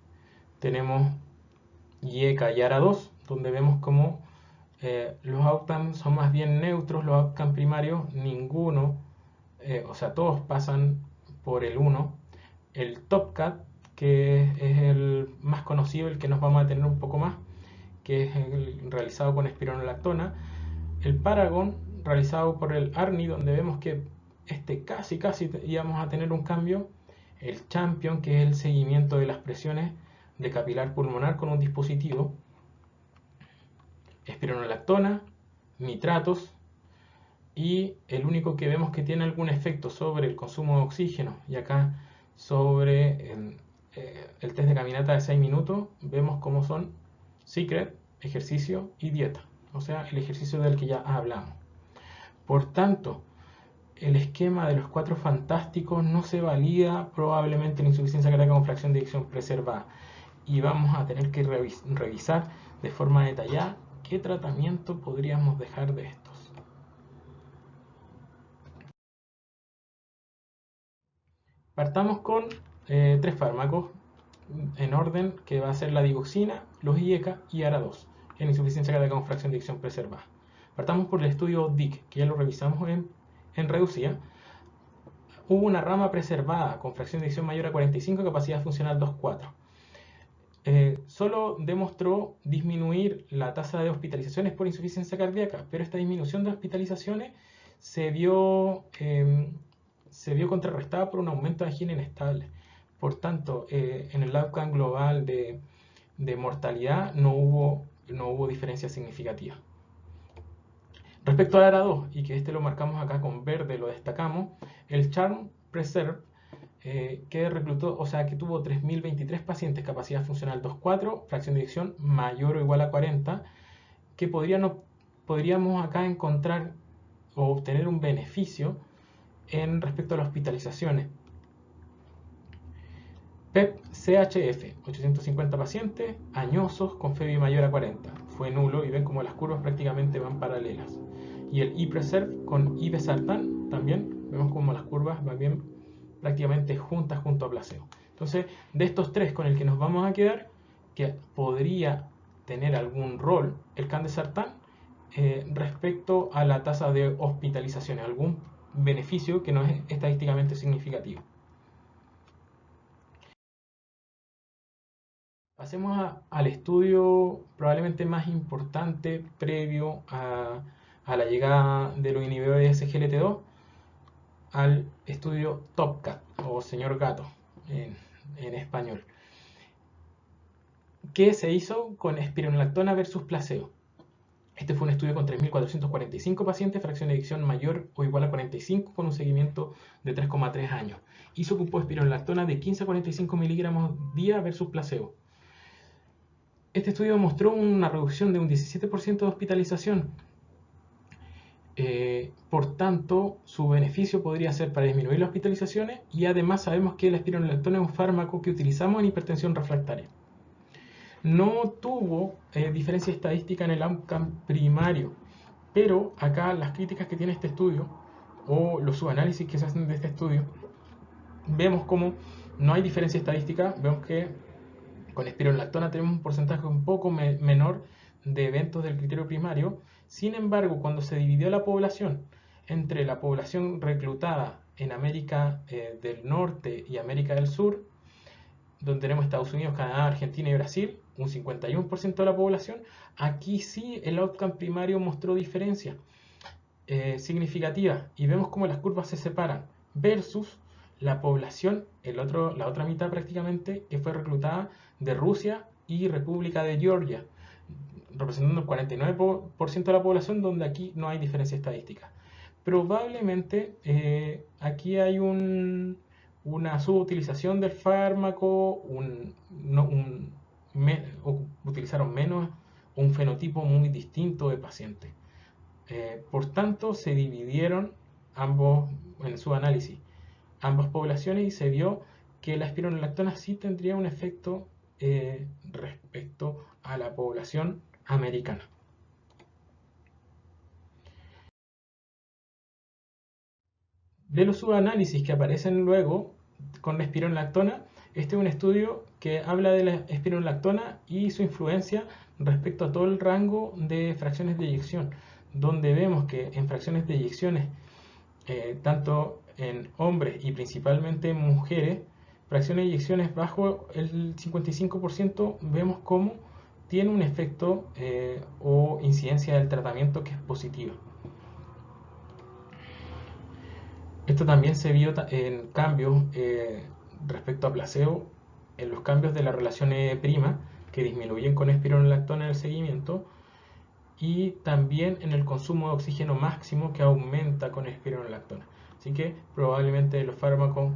Tenemos IECA y ARA2, donde vemos como los outcomes son más bien neutros. Los outcomes primarios, ninguno, o sea, todos pasan por el 1. El TopCat, que es el más conocido, el que nos vamos a tener un poco más, que es el realizado con espironolactona. El Paragon, realizado por el ARNI, donde vemos que casi íbamos a tener un cambio. El Champion, que es el seguimiento de las presiones de capilar pulmonar con un dispositivo. Espironolactona, nitratos, y el único que vemos que tiene algún efecto sobre el consumo de oxígeno, y acá sobre el test de caminata de 6 minutos, vemos cómo son Secret, ejercicio y dieta, o sea, el ejercicio del que ya hablamos. Por tanto, el esquema de los 4 fantásticos no se valida probablemente en insuficiencia cardíaca con fracción de eyección preservada, y vamos a tener que revisar de forma detallada qué tratamiento podríamos dejar de estos. Partamos con 3 fármacos en orden, que va a ser la digoxina, los IECA y ARA2 en insuficiencia cardíaca con fracción de eyección preservada. Partamos por el estudio DIC, que ya lo revisamos en reducida. Hubo una rama preservada con fracción de eyección mayor a 45, capacidad funcional 2,4. Solo demostró disminuir la tasa de hospitalizaciones por insuficiencia cardíaca, pero esta disminución de hospitalizaciones se vio contrarrestada por un aumento de angina inestable. Por tanto, en el outcome global de mortalidad no hubo diferencia significativa. Respecto al ARA2, y que este lo marcamos acá con verde, lo destacamos, el Charm Preserve, que reclutó, o sea, que tuvo 3.023 pacientes, capacidad funcional 2.4, fracción de eyección mayor o igual a 40, que podríamos acá encontrar o obtener un beneficio en respecto a las hospitalizaciones. PEP-CHF, 850 pacientes, añosos con FEBI mayor a 40. Fue nulo y ven como las curvas prácticamente van paralelas. Y el E-Preserve con Irbesartan también, vemos como las curvas van bien prácticamente juntas junto a placebo. Entonces, de estos tres con el que nos vamos a quedar, que podría tener algún rol el Candesartan respecto a la tasa de hospitalizaciones, algún beneficio que no es estadísticamente significativo. Pasemos al estudio probablemente más importante previo a la llegada de los inhibidores de SGLT2, al estudio TOPCAT o Señor Gato en español, que se hizo con espironolactona versus placebo. Este fue un estudio con 3.445 pacientes, fracción de eyección mayor o igual a 45, con un seguimiento de 3,3 años. Y se ocupó espironolactona de 15 a 45 miligramos día versus placebo. Este estudio mostró una reducción de un 17% de hospitalización. Por tanto, su beneficio podría ser para disminuir las hospitalizaciones, y además sabemos que la espironolactona es un fármaco que utilizamos en hipertensión refractaria. No tuvo diferencia estadística en el outcome primario, pero acá las críticas que tiene este estudio o los subanálisis que se hacen de este estudio, vemos como no hay diferencia estadística. Vemos que con espironolactona tenemos un porcentaje un poco menor de eventos del criterio primario. Sin embargo, cuando se dividió la población entre la población reclutada en América del Norte y América del Sur, donde tenemos Estados Unidos, Canadá, Argentina y Brasil, un 51% de la población, aquí sí el outcome primario mostró diferencia significativa, y vemos cómo las curvas se separan, versus la población, la otra mitad prácticamente, que fue reclutada de Rusia y República de Georgia, representando el 49% de la población, donde aquí no hay diferencia estadística. Probablemente aquí hay una subutilización del fármaco, utilizaron menos, un fenotipo muy distinto de pacientes. Por tanto, se dividieron ambos en su análisis, ambas poblaciones, y se vio que la espironolactona sí tendría un efecto respecto a la población americana. De los subanálisis que aparecen luego con la espironolactona, este es un estudio que habla de la espironolactona y su influencia respecto a todo el rango de fracciones de eyección, donde vemos que en fracciones de eyecciones, tanto en hombres y principalmente en mujeres, fracciones de eyecciones bajo el 55%, vemos cómo tiene un efecto o incidencia del tratamiento que es positiva. Esto también se vio en cambios respecto a placebo, en los cambios de la relación E' que disminuyen con espironolactona en el seguimiento, y también en el consumo de oxígeno máximo, que aumenta con espironolactona. Así que probablemente los fármacos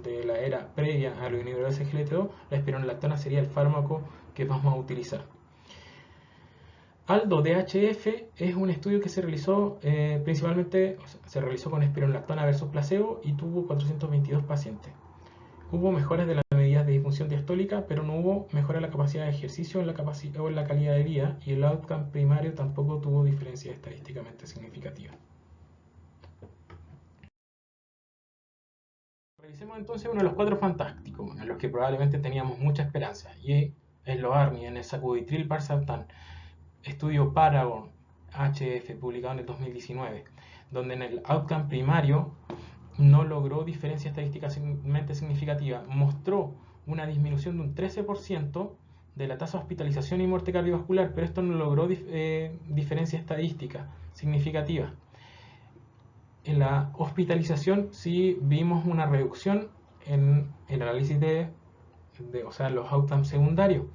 de la era previa a los inhibidores de SGLT2, la espironolactona sería el fármaco que vamos a utilizar. ALDO-DHF es un estudio que se realizó principalmente, se realizó con espironolactona versus placebo y tuvo 422 pacientes. Hubo mejoras de las medidas de disfunción diastólica, pero no hubo mejora en la capacidad de ejercicio o en la calidad de vida, y el outcome primario tampoco tuvo diferencia estadísticamente significativa. Revisemos entonces uno de los cuatro fantásticos, en los que probablemente teníamos mucha esperanza, y es los ARNI, en el sacubitril valsartán, estudio Paragon HF, publicado en el 2019, donde en el outcome primario no logró diferencia estadísticamente significativa. Mostró una disminución de un 13% de la tasa de hospitalización y muerte cardiovascular, pero esto no logró diferencia estadística significativa. En la hospitalización sí vimos una reducción en el análisis o sea, los outcomes secundarios.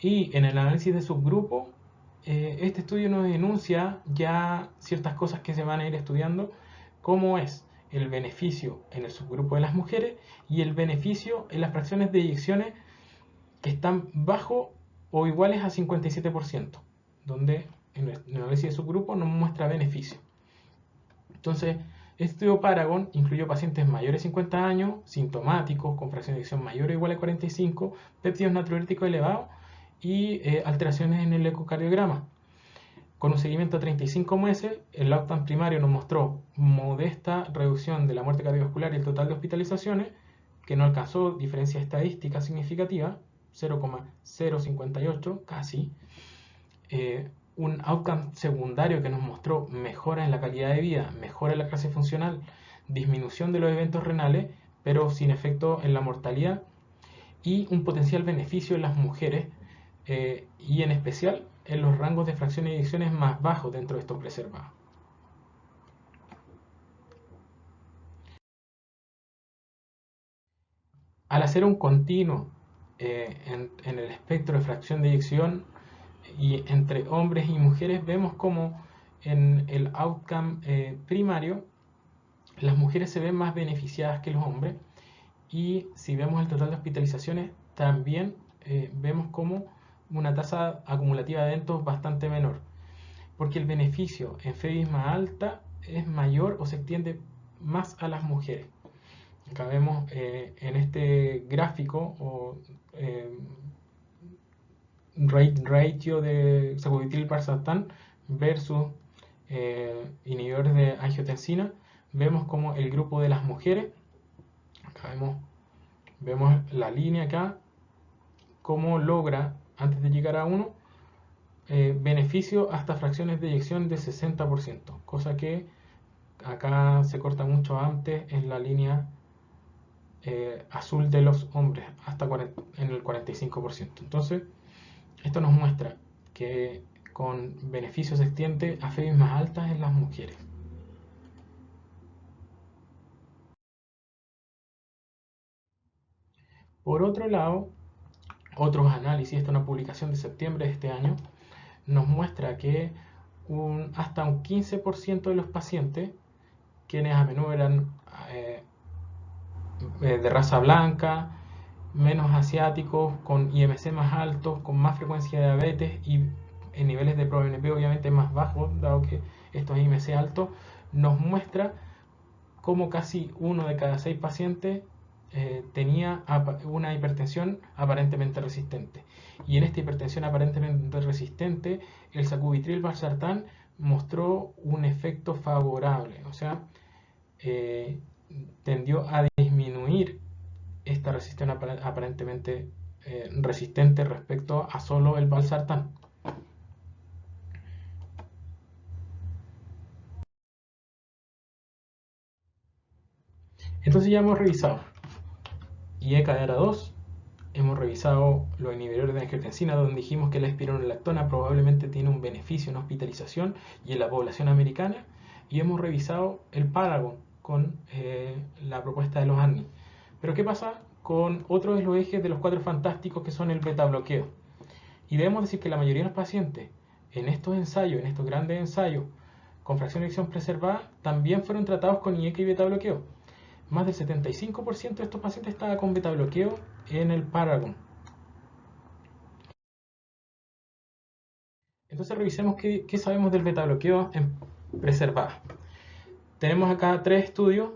Y en el análisis de subgrupo, este estudio nos enuncia ya ciertas cosas que se van a ir estudiando, como es el beneficio en el subgrupo de las mujeres y el beneficio en las fracciones de eyecciones que están bajo o iguales a 57%, donde en el análisis de subgrupo nos muestra beneficio. Entonces, este estudio Paragon incluyó pacientes mayores de 50 años, sintomáticos, con fracción de eyección mayor o igual a 45, péptidos natriuréticos elevados y alteraciones en el ecocardiograma. Con un seguimiento de 35 meses, el outcome primario nos mostró modesta reducción de la muerte cardiovascular y el total de hospitalizaciones, que no alcanzó diferencia estadística significativa, 0,058 casi. Un outcome secundario que nos mostró mejora en la calidad de vida, mejora en la clase funcional, disminución de los eventos renales, pero sin efecto en la mortalidad, y un potencial beneficio en las mujeres, y en especial en los rangos de fracción y eyecciones más bajos dentro de estos preservados. Al hacer un continuo en el espectro de fracción de eyección y entre hombres y mujeres, vemos como en el outcome primario las mujeres se ven más beneficiadas que los hombres, y si vemos el total de hospitalizaciones también vemos como una tasa acumulativa de eventos bastante menor, porque el beneficio en FEBIS más alta es mayor o se extiende más a las mujeres. Acá vemos en este gráfico o ratio de sacubitril/valsartán versus inhibidores de angiotensina, vemos como el grupo de las mujeres, acá vemos la línea acá, cómo logra, antes de llegar a 1, beneficio hasta fracciones de eyección de 60%, cosa que acá se corta mucho antes en la línea azul de los hombres, hasta en el 45%. Entonces, esto nos muestra que con beneficio se extiende a FEBIS más altas en las mujeres. Por otro lado, otros análisis, esta es una publicación de septiembre de este año, nos muestra que hasta un 15% de los pacientes, quienes a menudo eran de raza blanca, menos asiáticos, con IMC más altos, con más frecuencia de diabetes y en niveles de ProBNP obviamente más bajos, dado que estos IMC altos, nos muestra cómo casi 1 de cada 6 pacientes tenía una hipertensión aparentemente resistente. Y en esta hipertensión aparentemente resistente, el sacubitril/valsartán mostró un efecto favorable, o sea, tendió a disminuir esta resistencia aparentemente resistente respecto a solo el valsartán. Entonces ya hemos revisado IE-cadera-2, hemos revisado los inhibidores de angiotensina, donde dijimos que la espironolactona probablemente tiene un beneficio en hospitalización y en la población americana, y hemos revisado el Paragon con la propuesta de los ANNI. Pero ¿qué pasa con otro de los ejes de los 4 fantásticos, que son el beta bloqueo? Y debemos decir que la mayoría de los pacientes en estos ensayos, en estos grandes ensayos con fracción de eyección preservada, también fueron tratados con IECA y beta bloqueo. Más del 75% de estos pacientes estaba con beta bloqueo en el Paragon. Entonces revisemos qué sabemos del beta bloqueo en preservada. Tenemos acá 3 estudios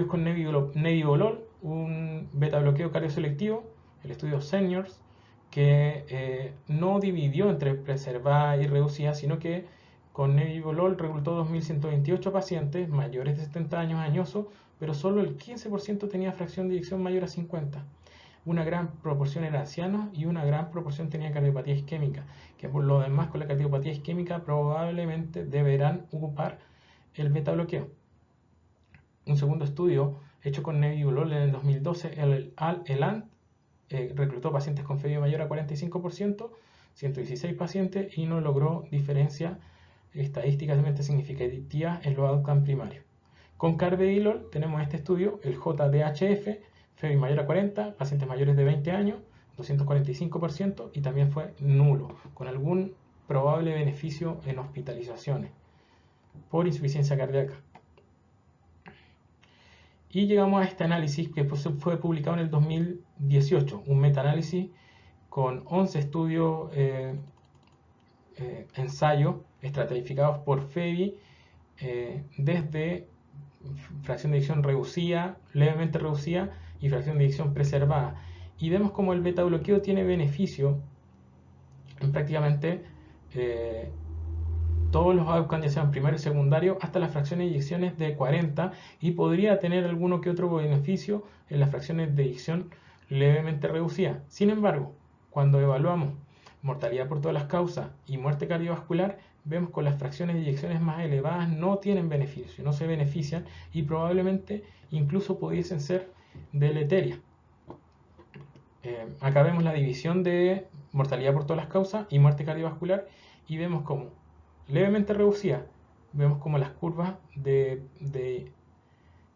con nebivolol, un beta bloqueo carioselectivo, el estudio Seniors, que no dividió entre preservada y reducida, sino que con nebivolol reclutó 2.128 pacientes mayores de 70 años añosos, pero solo el 15% tenía fracción de eyección mayor a 50. Una gran proporción era ancianos y una gran proporción tenía cardiopatía isquémica, que por lo demás con la cardiopatía isquémica probablemente deberán ocupar el beta bloqueo. Un segundo estudio hecho con nebivolol en el 2012, el ANT, reclutó pacientes con FEBI mayor a 45%, 116 pacientes, y no logró diferencia estadísticamente significativa en los outcomes primarios. Con carvedilol tenemos este estudio, el JDHF, FEBI mayor a 40, pacientes mayores de 20 años, 245%, y también fue nulo, con algún probable beneficio en hospitalizaciones por insuficiencia cardíaca. Y llegamos a este análisis que fue publicado en el 2018, un metaanálisis con 11 estudios, ensayos estratificados por FEBI, desde fracción de eyección reducida, levemente reducida y fracción de eyección preservada. Y vemos como el beta bloqueo tiene beneficio en prácticamente todos los outcomes, ya sean primario y secundario, hasta las fracciones de eyecciones de 40, y podría tener alguno que otro beneficio en las fracciones de eyección levemente reducidas. Sin embargo, cuando evaluamos mortalidad por todas las causas y muerte cardiovascular, vemos que las fracciones de eyecciones más elevadas no tienen beneficio, no se benefician y probablemente incluso pudiesen ser deleterias. Acá vemos la división de mortalidad por todas las causas y muerte cardiovascular, y vemos como levemente reducida, vemos como las curvas de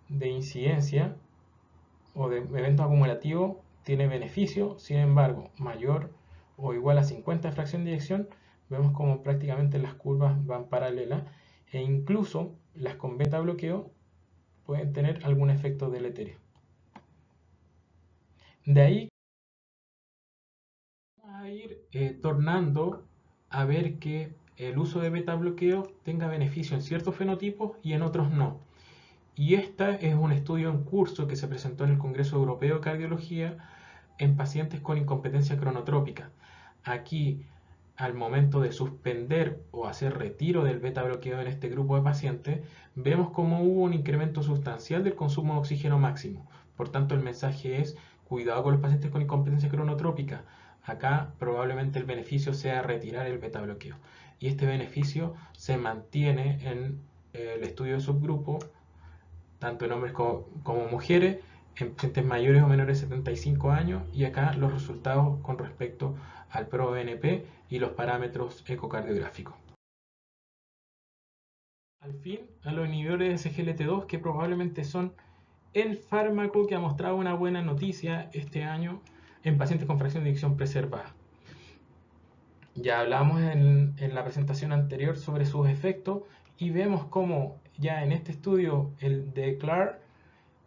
incidencia o de eventos acumulativos tiene beneficio. Sin embargo, mayor o igual a 50 de fracción de eyección, vemos como prácticamente las curvas van paralelas, e incluso las con beta bloqueo pueden tener algún efecto deleterio. De ahí vamos a ir tornando a ver que el uso de beta bloqueo tenga beneficio en ciertos fenotipos y en otros no. Y este es un estudio en curso que se presentó en el Congreso Europeo de Cardiología en pacientes con incompetencia cronotrópica. Aquí, al momento de suspender o hacer retiro del beta bloqueo en este grupo de pacientes, vemos cómo hubo un incremento sustancial del consumo de oxígeno máximo. Por tanto, el mensaje es: cuidado con los pacientes con incompetencia cronotrópica. Acá probablemente el beneficio sea retirar el beta bloqueo. Y este beneficio se mantiene en el estudio de subgrupo, tanto en hombres como mujeres, en pacientes mayores o menores de 75 años, y acá los resultados con respecto al ProBNP y los parámetros ecocardiográficos. Al fin, a los inhibidores de SGLT2, que probablemente son el fármaco que ha mostrado una buena noticia este año en pacientes con fracción de eyección preservada. Ya hablamos en la presentación anterior sobre sus efectos, y vemos cómo ya en este estudio, el de Clark,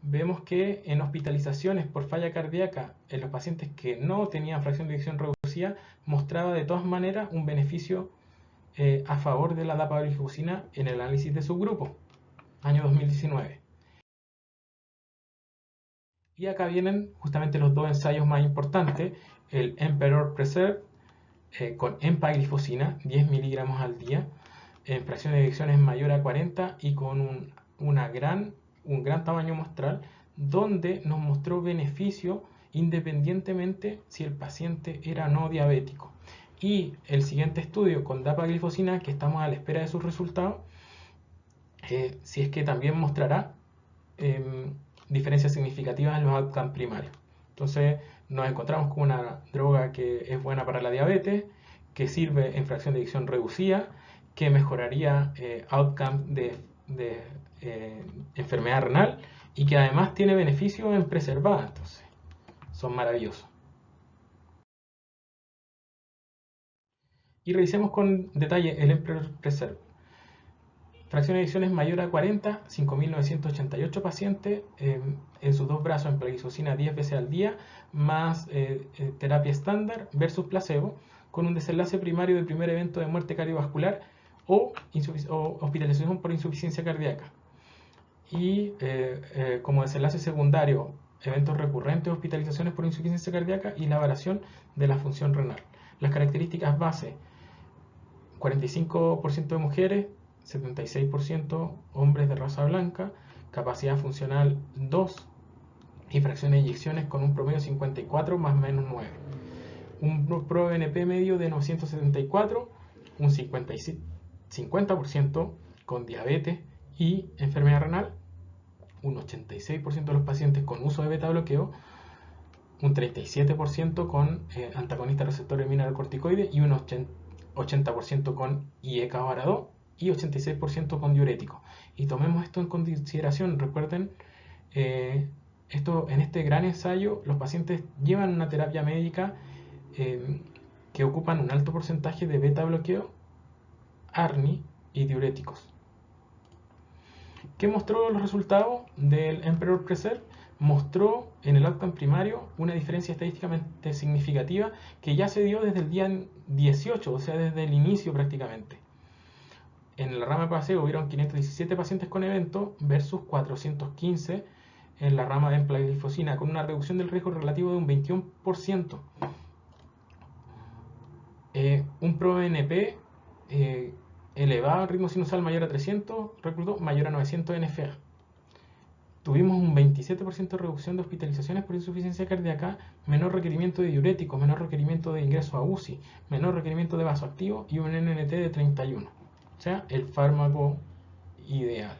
vemos que en hospitalizaciones por falla cardíaca en los pacientes que no tenían fracción de eyección reducida, mostraba de todas maneras un beneficio a favor de la dapagliflozina en el análisis de subgrupo, año 2019. Y acá vienen justamente los dos ensayos más importantes: el Emperor Preserve con empagliflozina 10 miligramos al día en fracción de eyecciones mayor a 40 y con un gran tamaño muestral, donde nos mostró beneficio independientemente si el paciente era no diabético. Y el siguiente estudio con dapagliflozina, que estamos a la espera de sus resultados, si es que también mostrará diferencias significativas en los outcomes primarios. Entonces nos encontramos con una droga que es buena para la diabetes, que sirve en fracción de eyección reducida, que mejoraría outcomes de enfermedad renal, y que además tiene beneficios en preservada. Entonces son maravillosos. Y revisemos con detalle el Emperor Preserve. Fracción de eyecciones mayor a 40, 5.988 pacientes, en sus dos brazos empagliflozina 10 veces al día, más terapia estándar versus placebo, con un desenlace primario de primer evento de muerte cardiovascular o hospitalización por insuficiencia cardíaca. Y como desenlace secundario, eventos recurrentes, hospitalizaciones por insuficiencia cardíaca y la variación de la función renal. Las características base: 45% de mujeres, 76% hombres de raza blanca, capacidad funcional 2 y fracción de eyecciones con un promedio 54 más menos 9. Un ProBNP medio de 974, un 50% con diabetes y enfermedad renal, un 86% de los pacientes con uso de beta bloqueo, un 37% con antagonista receptor mineralocorticoide y un 80% con IECA o ARA2, y 86% con diuréticos. Y tomemos esto en consideración. Recuerden, en este gran ensayo los pacientes llevan una terapia médica que ocupan un alto porcentaje de beta bloqueo, ARNI y diuréticos. ¿Qué mostró los resultados del Emperor Preserve? Mostró en el outcome primario una diferencia estadísticamente significativa que ya se dio desde el día 18, o sea, desde el inicio prácticamente. En la rama de paseo hubieron 517 pacientes con evento versus 415 en la rama de empaglifosina, con una reducción del riesgo relativo de un 21%. Un ProNP elevado en ritmo sinusal mayor a 300, reclutó mayor a 900 NFA. Tuvimos un 27% de reducción de hospitalizaciones por insuficiencia cardíaca, menor requerimiento de diuréticos, menor requerimiento de ingreso a UCI, menor requerimiento de vasoactivo y un NNT de 31. O sea, el fármaco ideal.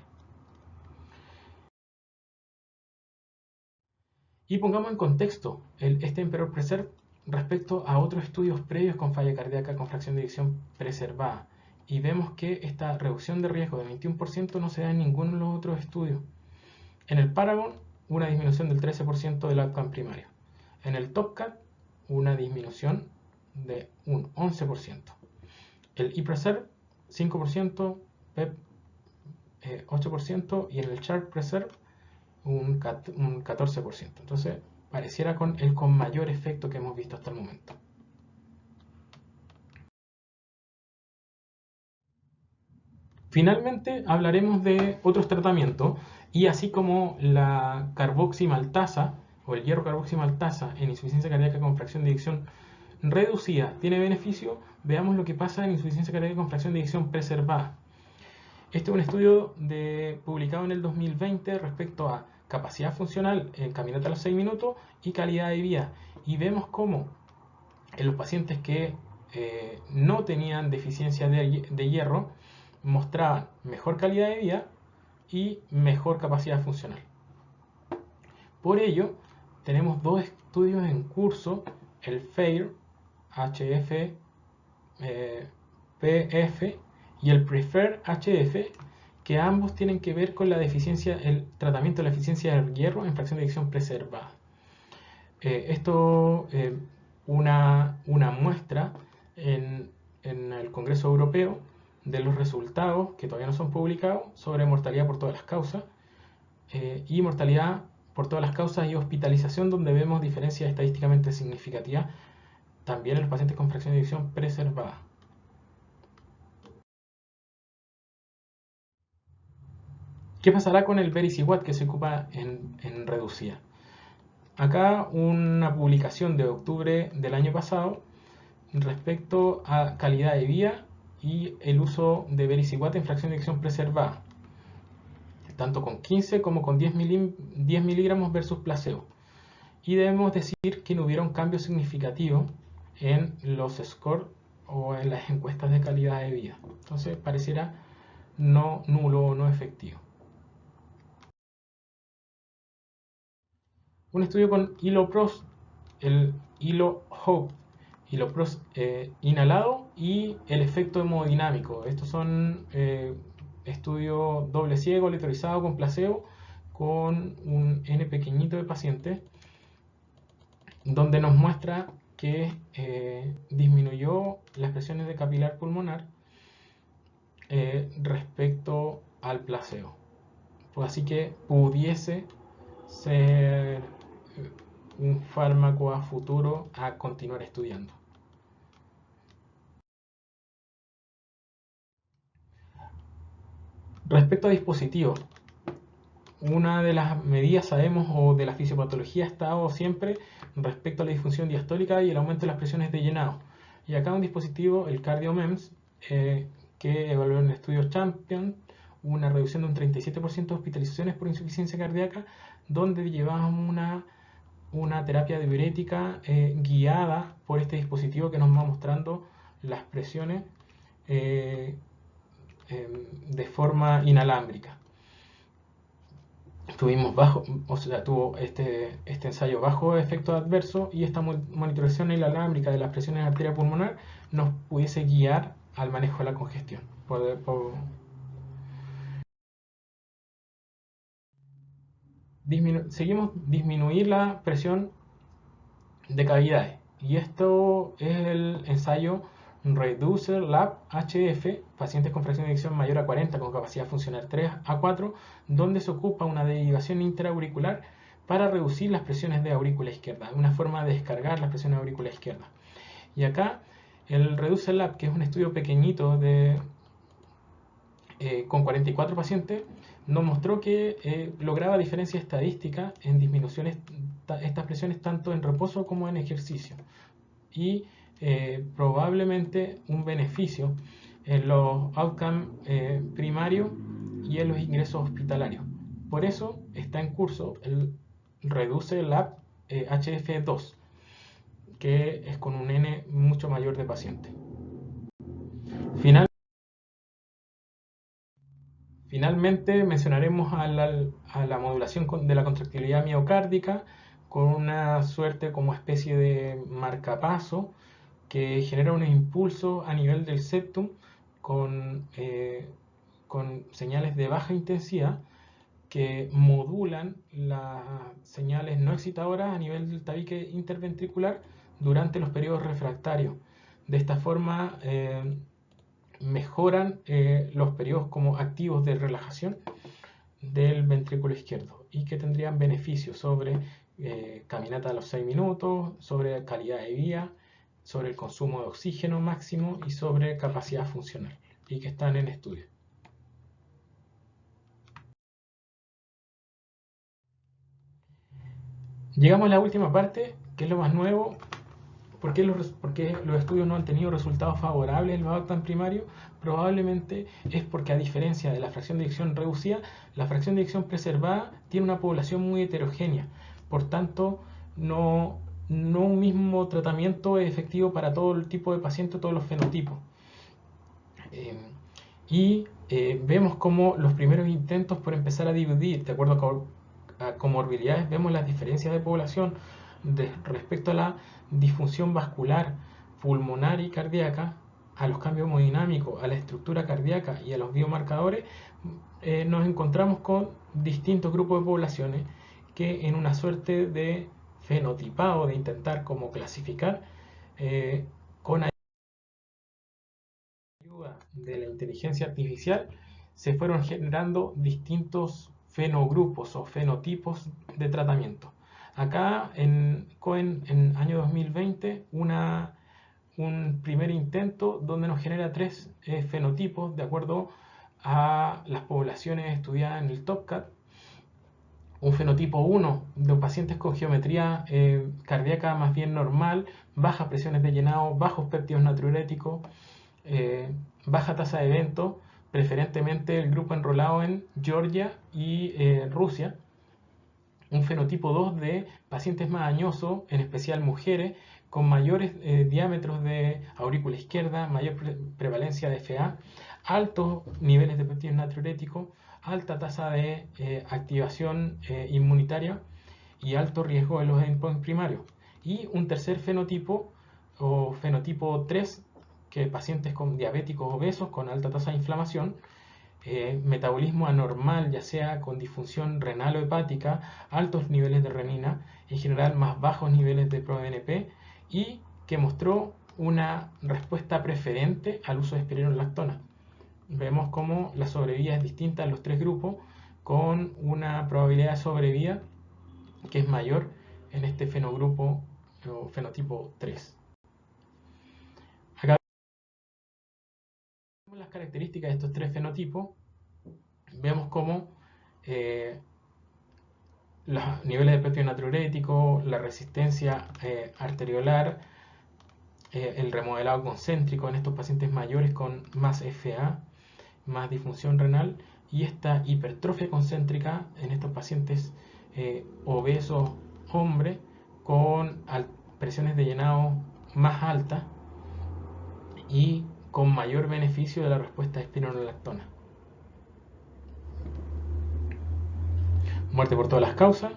Y pongamos en contexto este Emperor Preserve respecto a otros estudios previos con falla cardíaca con fracción de eyección preservada. Y vemos que esta reducción de riesgo de 21% no se da en ninguno de los otros estudios. En el Paragon, una disminución del 13% del outcome primario. En el TopCat, una disminución de un 11%. El ePreserve, 5%, PEP 8% y en el Chart Preserve un 14%. Entonces, pareciera el con mayor efecto que hemos visto hasta el momento. Finalmente, hablaremos de otros tratamientos y así como la carboximaltasa o el hierro carboximaltasa en insuficiencia cardíaca con fracción de eyección reducida tiene beneficio, veamos lo que pasa en insuficiencia cardíaca con fracción de eyección preservada. Este es un estudio publicado en el 2020 respecto a capacidad funcional en caminata a los 6 minutos y calidad de vida. Y vemos cómo en los pacientes que no tenían deficiencia de hierro mostraban mejor calidad de vida y mejor capacidad funcional. Por ello, tenemos dos estudios en curso, el FAIR, HF, PF y el PREFER HF, que ambos tienen que ver con el tratamiento de la deficiencia del hierro en fracción de eyección preservada. Una muestra en el Congreso Europeo de los resultados, que todavía no son publicados, sobre mortalidad por todas las causas y mortalidad por todas las causas y hospitalización, donde vemos diferencias estadísticamente significativas también en los pacientes con fracción de eyección preservada. ¿Qué pasará con el Vericiguat que se ocupa en reducida? Acá una publicación de octubre del año pasado respecto a calidad de vida y el uso de Vericiguat en fracción de eyección preservada, tanto con 15 como con 10 miligramos versus placebo. Y debemos decir que no hubiera un cambio significativo en los scores o en las encuestas de calidad de vida. Entonces pareciera no nulo o no efectivo. Un estudio con Iloprost, el Ilo-Hope, Iloprost inhalado y el efecto hemodinámico. Estos son estudios doble ciego, aleatorizado con placebo, con un N pequeñito de pacientes, donde nos muestra que disminuyó las presiones de capilar pulmonar respecto al placebo. Pues así que pudiese ser un fármaco a futuro a continuar estudiando. Respecto a dispositivos, una de las medidas sabemos o de la fisiopatología ha estado siempre respecto a la disfunción diastólica y el aumento de las presiones de llenado. Y acá un dispositivo, el CardioMEMS, que evaluó en el estudio Champion una reducción de un 37% de hospitalizaciones por insuficiencia cardíaca, donde llevábamos una terapia diurética guiada por este dispositivo que nos va mostrando las presiones de forma inalámbrica. Tuvo este ensayo bajo efecto adverso y esta monitorización inalámbrica de las presiones arterial pulmonar nos pudiese guiar al manejo de la congestión. Seguimos disminuir la presión de cavidades. Y esto es el ensayo Reducer Lab HF, pacientes con fracción de eyección mayor a 40 con capacidad funcional 3 a 4, donde se ocupa una derivación interauricular para reducir las presiones de aurícula izquierda, una forma de descargar las presiones de aurícula izquierda. Y acá el Reducer Lab, que es un estudio pequeñito con 44 pacientes, nos mostró que lograba diferencia estadística en disminuciones estas presiones tanto en reposo como en ejercicio, y probablemente un beneficio en los outcomes primarios y en los ingresos hospitalarios. Por eso está en curso el Reduce Lab HF2, que es con un N mucho mayor de pacientes. Finalmente mencionaremos a la modulación de la contractilidad miocárdica con una suerte como especie de marcapaso que genera un impulso a nivel del septum con señales de baja intensidad que modulan las señales no excitadoras a nivel del tabique interventricular durante los periodos refractarios. De esta forma mejoran los periodos como activos de relajación del ventrículo izquierdo y que tendrían beneficios sobre caminata a los 6 minutos, sobre calidad de vida, sobre el consumo de oxígeno máximo y sobre capacidad funcional, y que están en estudio. Llegamos a la última parte, que es lo más nuevo. ¿Por qué los estudios no han tenido resultados favorables en los outcomes primarios? Probablemente es porque, a diferencia de la fracción de eyección reducida, la fracción de eyección preservada tiene una población muy heterogénea. Por tanto, no un mismo tratamiento es efectivo para todo el tipo de paciente, todos los fenotipos. Vemos como los primeros intentos por empezar a dividir, de acuerdo a comorbilidades, vemos las diferencias de población respecto a la disfunción vascular, pulmonar y cardíaca, a los cambios hemodinámicos, a la estructura cardíaca y a los biomarcadores. Nos encontramos con distintos grupos de poblaciones que, en una suerte de fenotipado, de intentar como clasificar, con ayuda de la inteligencia artificial, se fueron generando distintos fenogrupos o fenotipos de tratamiento. Acá en Cohen, en año 2020, un primer intento donde nos genera 3 fenotipos de acuerdo a las poblaciones estudiadas en el TopCat. Un fenotipo 1 de pacientes con geometría cardíaca más bien normal, bajas presiones de llenado, bajos péptidos natriuréticos, baja tasa de evento, preferentemente el grupo enrolado en Georgia y Rusia. Un fenotipo 2 de pacientes más añosos, en especial mujeres, con mayores diámetros de aurícula izquierda, mayor prevalencia de FA, altos niveles de péptidos natriuréticos, alta tasa de activación inmunitaria y alto riesgo de los endpoints primarios. Y un tercer fenotipo, o fenotipo 3, que pacientes con diabéticos obesos con alta tasa de inflamación, metabolismo anormal, ya sea con disfunción renal o hepática, altos niveles de renina, en general más bajos niveles de proBNP, y que mostró una respuesta preferente al uso de espironolactona. Vemos cómo la sobrevida es distinta en los 3 grupos, con una probabilidad de sobrevida que es mayor en este fenogrupo o fenotipo 3. Acá vemos las características de estos 3 fenotipos. Vemos cómo los niveles de péptido natriurético, la resistencia arteriolar, el remodelado concéntrico en estos pacientes mayores con más FA, más disfunción renal, y esta hipertrofia concéntrica en estos pacientes obesos hombres con presiones de llenado más altas y con mayor beneficio de la respuesta de espironolactona. Muerte por todas las causas.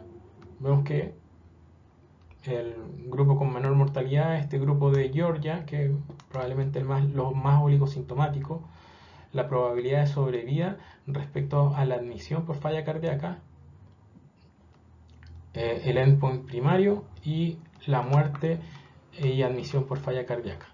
Vemos que el grupo con menor mortalidad, este grupo de Georgia, que probablemente los más oligosintomáticos, la probabilidad de sobrevida respecto a la admisión por falla cardíaca, el endpoint primario y la muerte y admisión por falla cardíaca.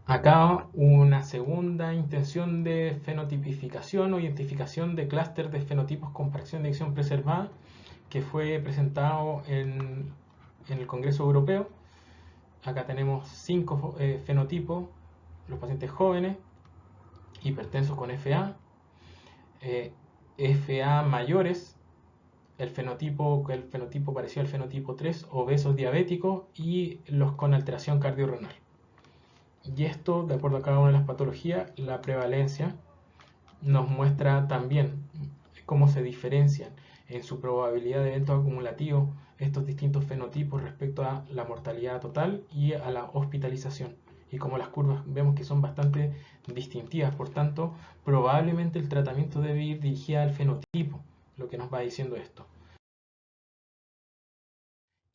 Acá una segunda intención de fenotipificación o identificación de clúster de fenotipos con fracción de eyección preservada, que fue presentado en el Congreso Europeo. Acá tenemos 5 fenotipos: los pacientes jóvenes, hipertensos con FA, FA mayores, el fenotipo parecido al fenotipo 3, obesos diabéticos, y los con alteración cardiorrenal. Y esto, de acuerdo a cada una de las patologías, la prevalencia nos muestra también cómo se diferencian en su probabilidad de eventos acumulativos estos distintos fenotipos respecto a la mortalidad total y a la hospitalización. Y como las curvas vemos que son bastante distintivas, por tanto, probablemente el tratamiento debe ir dirigido al fenotipo, lo que nos va diciendo esto.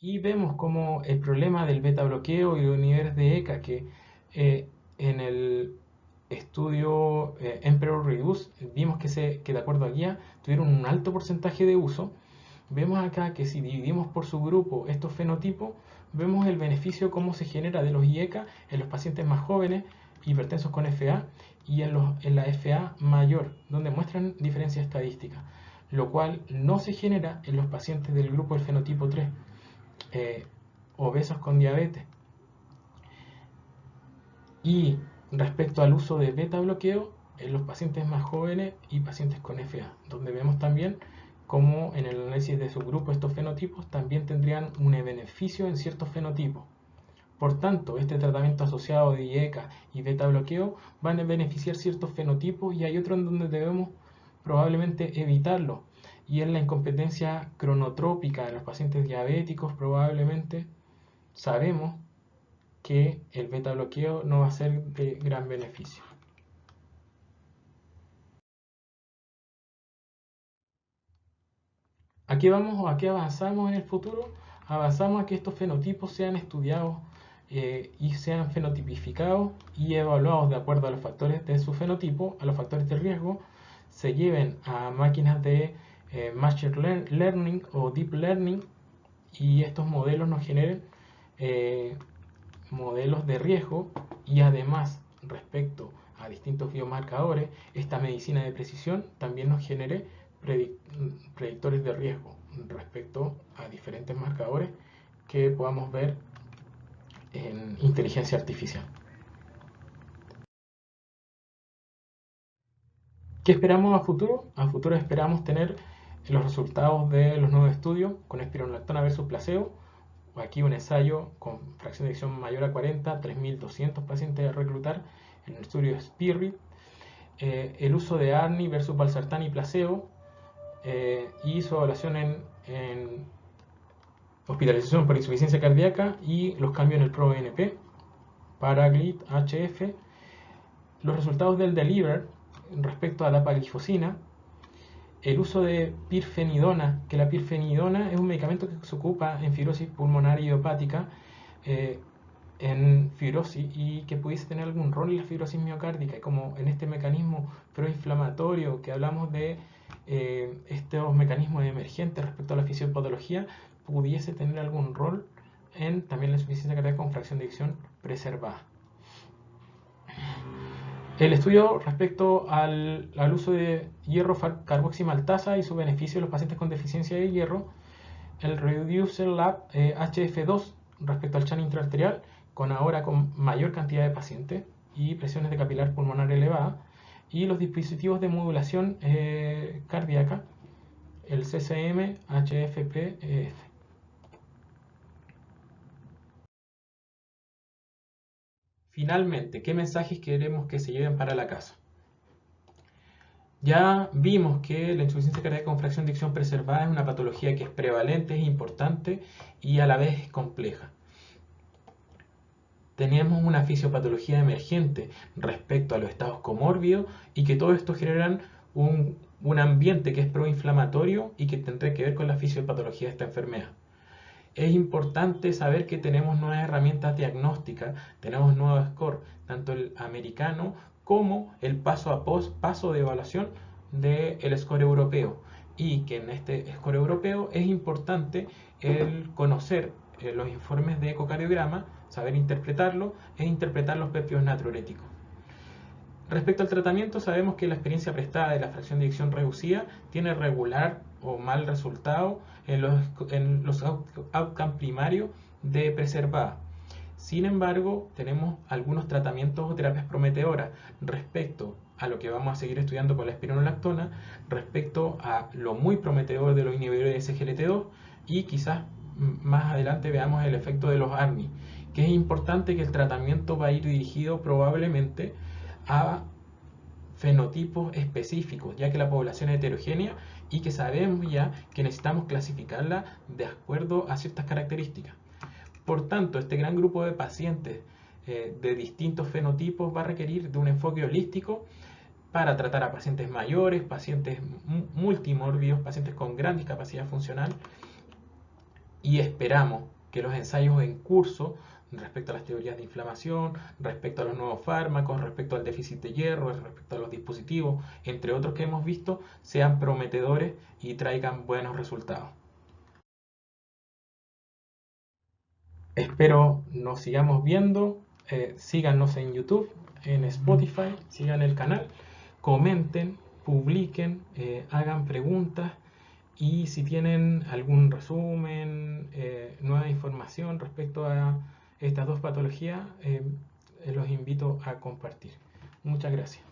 Y vemos como el problema del beta bloqueo y los niveles de ECA, que en el estudio Emperor Reduce vimos que de acuerdo a guía tuvieron un alto porcentaje de uso. Vemos acá que si dividimos por subgrupo estos fenotipos, vemos el beneficio cómo se genera de los IECA en los pacientes más jóvenes, hipertensos con FA, y en la FA mayor, donde muestran diferencia estadística, lo cual no se genera en los pacientes del grupo del fenotipo 3, obesos con diabetes. Y respecto al uso de beta bloqueo en los pacientes más jóvenes y pacientes con FA, donde vemos también cómo en el análisis de subgrupo estos fenotipos también tendrían un beneficio en ciertos fenotipos. Por tanto, este tratamiento asociado de IECA y beta bloqueo van a beneficiar ciertos fenotipos, y hay otros en donde debemos probablemente evitarlo, y en la incompetencia cronotrópica en los pacientes diabéticos probablemente sabemos que el beta bloqueo no va a ser de gran beneficio. Aquí avanzamos en el futuro, avanzamos a que estos fenotipos sean estudiados y sean fenotipificados y evaluados de acuerdo a los factores de su fenotipo, a los factores de riesgo, se lleven a máquinas de Machine Learning o Deep Learning, y estos modelos nos generen modelos de riesgo, y además respecto a distintos biomarcadores, esta medicina de precisión también nos genere predictores de riesgo respecto a diferentes marcadores que podamos ver en inteligencia artificial. ¿Qué esperamos a futuro? A futuro esperamos tener los resultados de los nuevos estudios con espironolactona versus placebo. Aquí un ensayo con fracción de eyección mayor a 40, 3.200 pacientes a reclutar en el estudio Spirit. El uso de ARNI versus valsartán y placebo, y su evaluación en hospitalización por insuficiencia cardíaca y los cambios en el ProBNP para GLIT-HF. Los resultados del DELIVER respecto a la dapaglifosina. El uso de pirfenidona, que la pirfenidona es un medicamento que se ocupa en fibrosis pulmonar idiopática, en fibrosis, y que pudiese tener algún rol en la fibrosis miocárdica, y como en este mecanismo proinflamatorio que hablamos de estos mecanismos emergentes respecto a la fisiopatología, pudiese tener algún rol en también la insuficiencia cardíaca con fracción de eyección preservada. El estudio respecto al uso de hierro carboximaltasa y su beneficio en los pacientes con deficiencia de hierro, el Reducer Lab HF2 respecto al channel intraarterial, ahora con mayor cantidad de pacientes y presiones de capilar pulmonar elevada, y los dispositivos de modulación cardíaca, el CCM HFP-EF. Finalmente, ¿qué mensajes queremos que se lleven para la casa? Ya vimos que la insuficiencia cardíaca con fracción de eyección preservada es una patología que es prevalente, es importante y a la vez es compleja. Tenemos una fisiopatología emergente respecto a los estados comórbidos, y que todo esto generan un un ambiente que es proinflamatorio y que tendrá que ver con la fisiopatología de esta enfermedad. Es importante saber que tenemos nuevas herramientas diagnósticas, tenemos nuevos scores, tanto el americano como el paso a paso de evaluación del score europeo. Y que en este score europeo es importante el conocer los informes de ecocardiograma, saber interpretarlo e interpretar los PEPIOS natriuréticos. Respecto al tratamiento, sabemos que la experiencia prestada de la fracción de eyección reducida tiene regular o mal resultado en los outcomes primarios de preservada. Sin embargo, tenemos algunos tratamientos o terapias prometedoras respecto a lo que vamos a seguir estudiando con la espironolactona, respecto a lo muy prometedor de los inhibidores de SGLT2 y quizás más adelante veamos el efecto de los ARNI, que es importante que el tratamiento va a ir dirigido probablemente a fenotipos específicos, ya que la población es heterogénea y que sabemos ya que necesitamos clasificarla de acuerdo a ciertas características. Por tanto, este gran grupo de pacientes de distintos fenotipos va a requerir de un enfoque holístico para tratar a pacientes mayores, pacientes multimórbidos, pacientes con gran discapacidad funcional, y esperamos que los ensayos en curso respecto a las teorías de inflamación, respecto a los nuevos fármacos, respecto al déficit de hierro, respecto a los dispositivos, entre otros que hemos visto, sean prometedores y traigan buenos resultados. Espero nos sigamos viendo, síganos en YouTube, en Spotify, sigan el canal, comenten, publiquen, hagan preguntas. Y si tienen algún resumen, nueva información respecto a estas dos patologías, los invito a compartir. Muchas gracias.